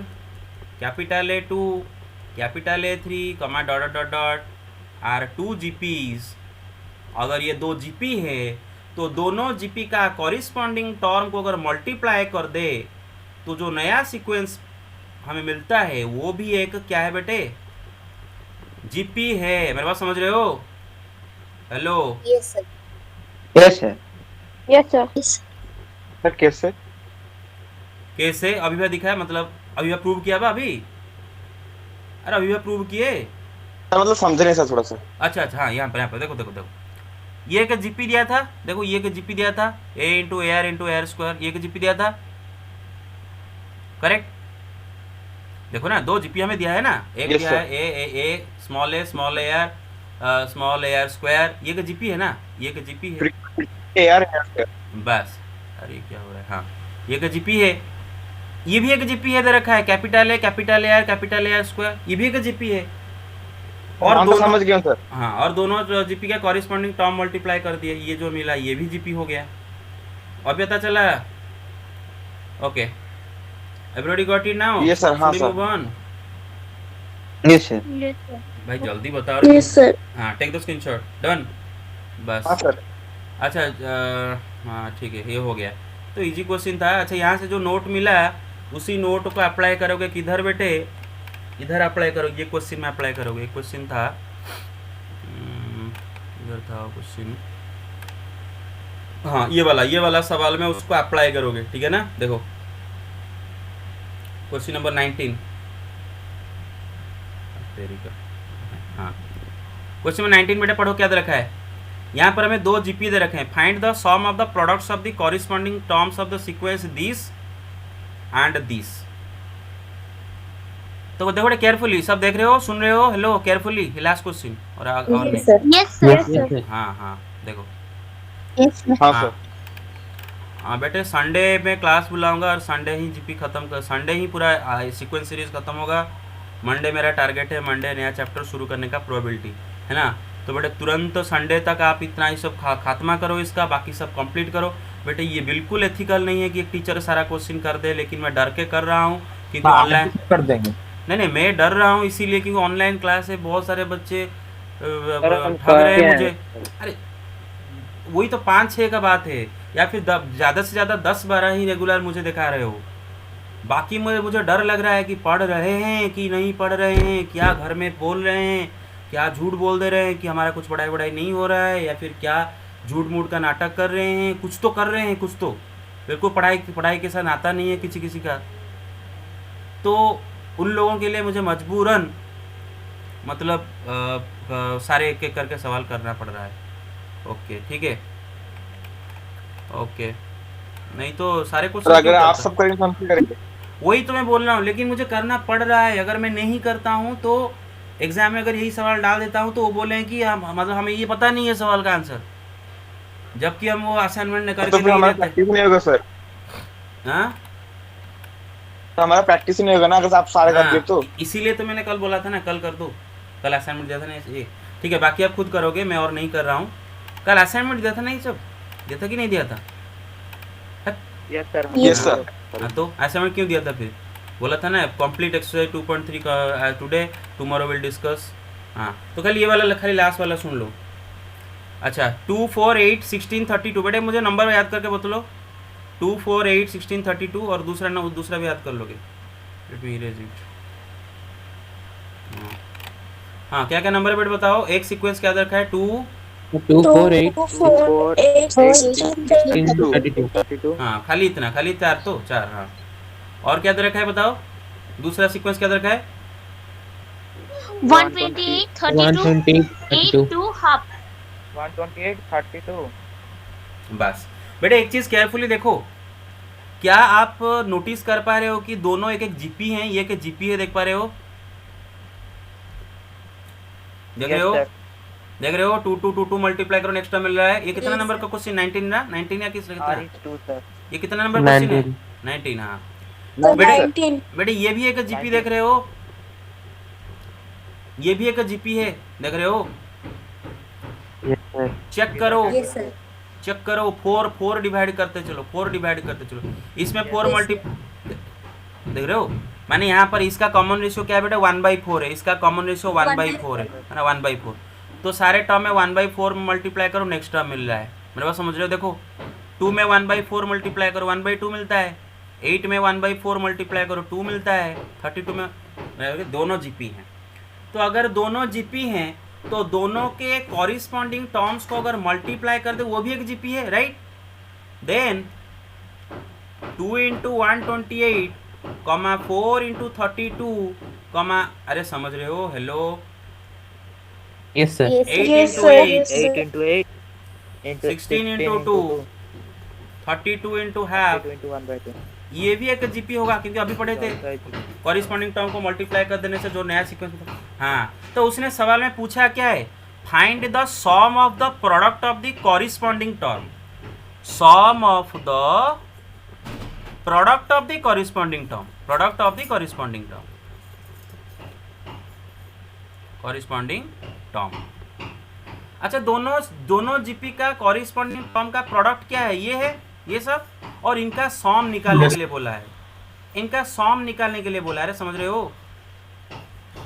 S1: capital A2 capital A3 comma dot dot dot dot are 2 GPs, अगर ये दो जीपी है तो दोनों जीपी का कॉरिस्पॉन्डिंग टर्म को अगर मल्टीप्लाई कर दे तो जो नया सीक्वेंस हमें मिलता है वो भी एक क्या है बेटे, जीपी है। मेरे बात समझ रहे हो? Hello,
S4: Yes, sir.
S3: यस है
S4: Yes, sir.
S3: सर। कैसे?
S1: कैसे? अभी मैं दिखाया, मतलब अभी मैं प्रूव किया बा अभी। अरे अभी मैं प्रूव किए।
S3: मतलब समझ नहीं सर थोड़ा सा।
S1: अच्छा अच्छा, हाँ यहाँ पर देखो देखो देखो, ये एक जीपी दिया था, देखो ये एक जीपी दिया था, ए इंटू ए आर स्क्वायर, ये एक जीपी दिया था, करेक्ट। देखो ना, दो जीपी हमें दिया है ना, एक
S3: Yes,
S1: दिया है ए स्मॉल ए आर स्क्वायर, ये एक जीपी है ना, ये एक जीपी है
S3: ए यार
S1: बस। अरे क्या हो रहा है, हाँ ये एक जीपी है, ये भी एक जीपी है, दे रखा है कैपिटल ए आर स्क्वायर, ये भी एक जीपी है। और
S3: और
S1: दोनों
S3: समझ गया सर।
S1: हाँ, और दोनों जीपी का कॉरिस्पॉन्डिंग टर्म मल्टीप्लाई कर दिए, ये जो मिला ये भी जीपी हो गया। और पता चला? Okay, everybody got it now?
S3: Yes, sir. हाँ, sir.
S1: Move on.
S3: Yes sir.
S5: Yes, sir.
S1: भाई जल्दी बताओ।
S4: Yes, sir.
S1: हाँ, टेक द स्क्रीनशॉट, डन बस।
S3: हाँ सर।
S1: अच्छा हाँ ठीक है, ये हो गया। तो इजी क्वेश्चन था। अच्छा, यहाँ से जो नोट मिला उसी नोट को अप्लाई करोगे किधर बेटे, इधर अप्लाई करोगे, ये क्वेश्चन में अप्लाई करोगे। एक क्वेश्चन था, इधर था क्वेश्चन, हाँ ये वाला सवाल में उसको अप्लाई करोगे, ठीक है ना। देखो क्वेश्चन नंबर 19, हाँ क्वेश्चन नंबर 19 बेटा पढ़ो, क्या दे रखा है यहाँ पर। हमें दो जीपी दे रखे हैं, find the sum of the products of the corresponding terms of the sequence this and this. तो देखो केयरफुली, सब देख रहे हो, सुन रहे हो? Hello, carefully, last question. और
S4: Yes,
S1: नहीं,
S4: sir.
S5: Yes, sir.
S4: Yes, sir.
S1: हाँ हाँ देखो,
S5: Yes, sir.
S3: हाँ
S1: हाँ
S3: सर।
S1: हाँ बेटे, संडे में क्लास बुलाऊंगा और संडे ही जीपी खत्म कर, संडे ही पूरा सीक्वेंस सीरीज खत्म होगा। मंडे मेरा टारगेट है, मंडे नया चैप्टर शुरू करने का प्रोबेबिलिटी है ना। तो बेटे तुरंत संडे तक आप इतना ही सब खात्मा करो इसका, बाकी सब कंप्लीट करो। बेटे ये बिल्कुल एथिकल नहीं है कि एक टीचर सारा क्वेश्चन कर दे, लेकिन मैं डर के कर रहा हूँ क्योंकि ऑनलाइन
S3: कर देंगे।
S1: नहीं, मैं डर रहा हूँ इसीलिए क्योंकि ऑनलाइन क्लास है, बहुत सारे बच्चे
S2: हम
S1: ठग रहे हैं
S2: क्या
S1: मुझे।
S2: है?
S1: अरे वही तो 5-6 का बात है, या फिर ज़्यादा से ज़्यादा 10-12 ही रेगुलर मुझे दिखा रहे हो। बाकी मुझे डर लग रहा है कि पढ़ रहे हैं कि नहीं पढ़ रहे हैं, क्या घर में बोल रहे हैं, क्या झूठ बोल दे रहे हैं कि हमारा कुछ पढ़ाई नहीं हो रहा है, या फिर क्या झूठ मूठ का नाटक कर रहे हैं। कुछ तो कर रहे हैं, कुछ तो बिल्कुल पढ़ाई के साथ नाता नहीं है किसी का। तो उन लोगों के लिए मुझे मजबूरन मतलब सारे एक एक करके सवाल करना पड़ रहा है। ओके ठीक है, ओके, नहीं तो सारे
S3: सर
S1: क्वेश्चन
S3: अगर आप सब करेंगे तो हम क्या करेंगे?
S1: वही तो मैं बोल रहा हूँ, लेकिन मुझे करना पड़ रहा है। अगर मैं नहीं करता हूँ तो एग्जाम में अगर यही सवाल डाल देता हूँ तो वो बोलें कि मतलब हमें ये पता नहीं है सवाल का आंसर, जबकि हम वो असाइनमेंट करके
S3: तो फिर
S1: नहीं
S3: हमारा
S1: देते।
S3: प्रैक्टिस नहीं होगा सर।
S1: हाँ
S3: तो हमारा प्रैक्टिस नहीं होगा ना अगर आप सारे कर दिए तो।
S1: इसीलिए तो मैंने कल बोला था ना, कल कर दो, कल असाइनमेंट दिया था ना ये। ठीक है, बाकी आप खुद करोगे, मैं और नहीं कर रहा हूँ। कल असाइनमेंट दिया था ना, ये सब दिया था कि नहीं दिया था?
S2: Yes sir
S3: Yes, sir.
S1: हाँ, तो असाइनमेंट क्यों दिया था फिर? बोला था ना कंप्लीट एक्सरसाइज 2.3 का टुडे, टुमारो विल डिस्कस। हाँ, तो खाली ये वाला, खाली लास्ट वाला सुन लो। अच्छा, 2 4 8 16 32, बेटे मुझे नंबर याद करके बता लो। 2 4 8 16 32 और दूसरा भी याद कर लोगे। Let me erase it. हाँ, क्या क्या नंबर है बेटे बताओ। एक सीक्वेंस क्या रखा है? 2
S6: 2 4 8
S4: 4 8 16
S6: 32
S2: 32
S1: हाँ, खाली इतना, खाली 4 तो 4। हाँ, और क्या दे रखा है बताओ? दूसरा सीक्वेंस क्या दे रखा है?
S5: 128 32
S6: 120 32
S5: 8 2 हाफ
S2: 128 32
S1: बस बेटे एक चीज़ केयरफुली देखो, क्या आप नोटिस कर पा रहे हो कि दोनों एक एक जीपी हैं? ये एक जीपी है, देख पा रहे हो? देख रहे हो? देख रहे हो? 2 2 2 2 मल्टीप्लाई करो, नेक्स्ट टर्म मिल रहा है। ये कितना
S4: Yes,
S1: नंबर
S4: sir.
S1: का क्वेश्चन? 19 ना? 19 या किस कितना?
S2: R is 2 सर
S1: ये कितना नंबर क्वेश्चन है?
S6: 19
S1: 19। हाँ
S4: तो
S1: बेटे
S4: 19
S1: बेटे ये भी एक जीपी देख रहे हो? ये भी एक जीपी है, देख रहे हो? चेक करो,
S4: यस सर
S1: चेक करो। 4 डिवाइड करते चलो, 4 डिवाइड करते चलो। इसमें 4
S4: Yes,
S1: मल्टी देख रहे हो? माने यहाँ पर इसका कॉमन रेशियो क्या है बेटा? 1/4 है। इसका कॉमन रेशियो 1/4 है ना? 1/4। तो सारे टर्म में 1/4 मल्टीप्लाई करो, नेक्स्ट टर्म मिल रहा है। मेरे पास समझ रहे हो? देखो 2 में 1/4 मल्टीप्लाई करो, 1/2 मिलता है। 8 में 1/4 मल्टीप्लाई करो, 2 मिलता है। 32 में दोनों जीपी हैं। तो अगर दोनों जीपी हैं तो दोनों के कॉरिस्पॉन्डिंग टर्म्स को अगर मल्टीप्लाई कर दे वो भी एक जीपी है, right? Then 2 into 128 comma 4 into 32 comma, अरे समझ रहे हो? Hello,
S6: yes sir
S1: 8
S4: yes
S1: into
S4: sir
S1: 8
S4: yes
S2: 8
S4: sir
S2: into 8 into
S1: 16 into 2 32 into half,
S2: 32 into 1/2
S1: ये भी एक जीपी होगा क्योंकि अभी पढ़े थे कॉरिस्पॉन्डिंग टर्म को मल्टीप्लाई कर देने से जो नया सीक्वेंस होता है। हाँ, तो उसने सवाल में पूछा क्या है? Find the sum of the product of the corresponding term. Sum of the product of the corresponding term, product of the corresponding term, corresponding term. अच्छा, दोनों जीपी का कॉरिस्पॉन्डिंग टर्म का प्रोडक्ट क्या है? ये है, ये सब। और इनका सॉम निकालने के लिए बोला है, इनका सॉम निकालने के लिए बोला है। अरे समझ रहे हो?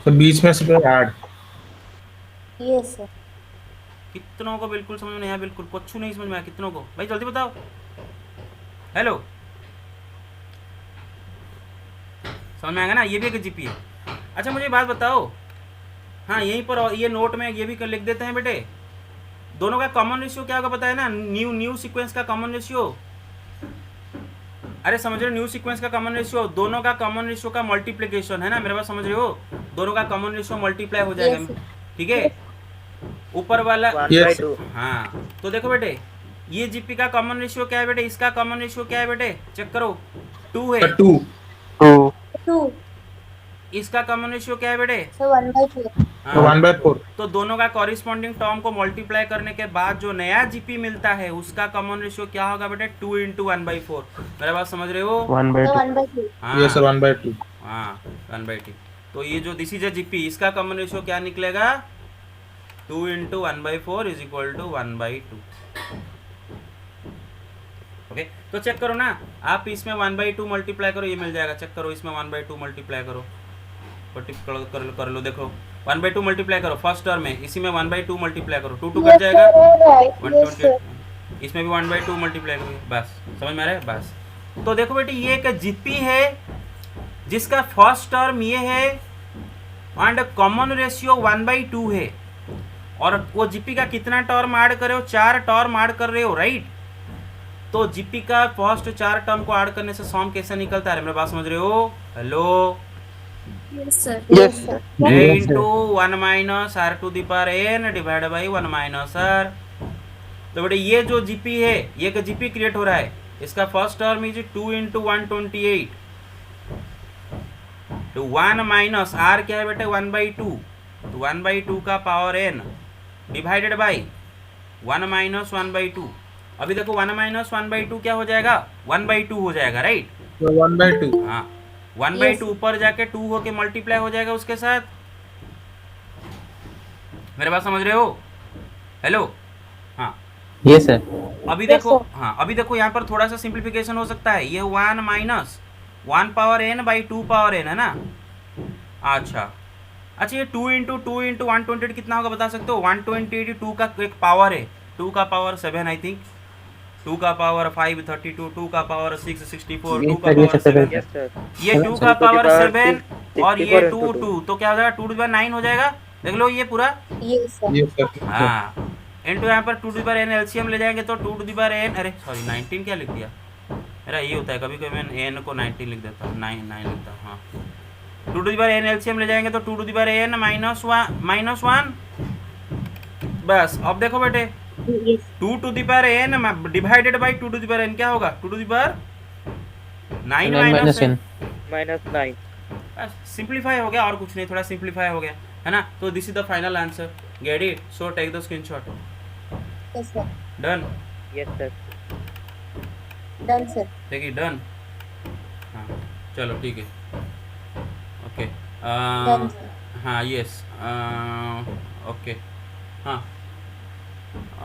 S3: तो बीच में से ऐड।
S4: yes sir
S1: कितनों को बिल्कुल समझ में नहीं आया? बिल्कुल कुछ नहीं समझ में आया कितनों को? भाई जल्दी बताओ। हेलो, समझ में आएगा ना? ये भी एक जीपी है। अच्छा मुझे बात बताओ, हाँ यहीं पर ये नोट में ये भी लिख देते हैं बेटे। दोनों का कॉमन रेशियो क्या होगा पता है ना? न्यू सीक्वेंस का कॉमन रेशियो। अरे समझ रहे हो? न्यू सीक्वेंस का कॉमन रेशियो, दोनों का कॉमन रेशियो का मल्टीप्लिकेशन है ना? मेरे पास समझ रहे हो? दोनों का कॉमन रेशियो मल्टीप्लाई हो जाएगा,
S4: Yes.
S1: ठीक है? ऊपर वाला
S2: 1/2
S1: हाँ, तो देखो बेटे ये जीपी का कॉमन रेशियो क्या है बेटे? इसका कॉमन रेशियो क्या है बेटे? चेक करो, 2 है।
S3: 2
S4: 2
S1: इसका कॉमन रेशियो क्या है बेटे?
S4: so 1/4
S1: हाँ,
S3: 1/4
S1: तो दोनों का कॉरिस्पॉन्डिंग टर्म को मल्टीप्लाई करने के बाद जो नया जीपी मिलता है उसका कॉमन रेशियो क्या होगा बेटे? 2 इंटू 1/4। मेरा बात समझ रहे हो?
S6: 1/2
S4: so 1/2
S1: हाँ,
S3: ये सर 1/2
S1: हाँ 1/2। तो ये जो दिस इज ए जीपी, इसका कॉमन रेशियो क्या निकलेगा? 2 into 1/4 is equal to 1/2। Okay, तो चेक करो ना आप, इसमें 1/2 मल्टीप्लाई करो, ये मिल जाएगा। चेक करो, इसमें 1/2 मल्टीप्लाई करो, कर लो। देखो 1/2 मल्टीप्लाई करो फर्स्ट टर्म में, इसी में 1/2 मल्टीप्लाई करो, 2 कट
S4: yes
S1: जाएगा,
S4: sir all right yes sir
S1: 128। इसमें भी 1/2 मल्टीप्लाई करो, बस समझ में आ रहा है? बस तो देखो बेटे ये एक जीपी है जिसका फर्स्ट टर्म ये है एंड कॉमन रेशियो 1/2 है। और वो जीपी का कितना टर्म ऐड कर रहे हो? 4 टर्म ऐड कर रहे हो, राइट? तो जीपी का फर्स्ट 4 टर्म को ऐड करने से सम कैसे निकलता है? मेरे बात समझ रहे हो? Hello,
S4: yes sir yes sir
S1: a into 1 minus r to the power n divide by 1 minus r। तो बेटे ये जो जीपी है, ये एक जीपी क्रिएट हो रहा है। इसका फर्स्ट टर्म इज 2 इंटू 128 तो 1 माइनस r क्या है बेटे? 1/2। तो 1/2 का power n divided by 1 minus 1/2। अभी देखो 1 माइनस 1/2 क्या हो जाएगा? 1/2 हो जाएगा, राइट?
S3: 1/2
S1: हाँ, 1/2 ऊपर जाके 2 होके मल्टीप्लाई हो जाएगा उसके साथ। मेरे बात समझ रहे हो? हेलो, हाँ
S6: ये सर।
S1: अभी
S4: Yes,
S1: देखो,
S4: sir.
S1: हाँ अभी देखो यहाँ पर थोड़ा सा सिंप्लीफिकेशन हो सकता है। ये 1 minus 1 power n by 2 power n है ना। अच्छा अच्छा, ये 2 इंटू 128 कितना होगा बता सकते हो? 128 2 का एक पावर है, 2 का पावर 7 आई थिंक, 2 का पावर 5 32, 2 का पावर 6 64,
S6: ये
S1: 2 का
S6: सर, ये
S1: पावर
S6: सर,
S1: 7,
S2: यस सर।
S1: ये 2
S6: अच्छा,
S1: का
S2: 2 to the
S1: पावर
S2: power
S1: 7
S2: 6
S1: और ये
S2: 64
S1: 2
S2: into 2
S1: 2, तो क्या हो जाएगा 2 टू द 9 हो जाएगा। देख लो ये पूरा,
S4: Yes, sir.
S3: ये सर
S1: हाँ इंटू यहाँ पर 2 to the power n LCM ले जाएंगे तो 2 टू द पावर n, अरे सॉरी 19 क्या लिख दिया मेरा, ये होता है कभी कभी मैं n को 19 लिख देता हूँ, 9 लिखता हूँ। हाँ 2 to the power n LCM ले जाएंगे तो 2 to the power n minus 1। बस अब देखो बेटे,
S4: Yes.
S1: 2 to the power n divided by 2 to the power n क्या होगा? 2 to the power 9
S6: 9
S1: minus
S6: n।
S2: -9।
S1: Simplify हो गया और कुछ नहीं, थोड़ा सिंप्लीफाई हो गया है ना। तो this is the final answer, get it? So take the screenshot.
S4: Yes, sir.
S1: Done,
S2: yes sir.
S4: Done, sir.
S1: Take it done. हाँ चलो ठीक है, ओके
S4: Done, sir.
S1: हाँ यस ओके हाँ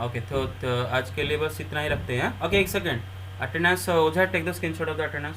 S1: ओके। तो आज के लिए बस इतना ही रखते हैं। ओके एक second, attendance Ojha take the screenshot of the attendance.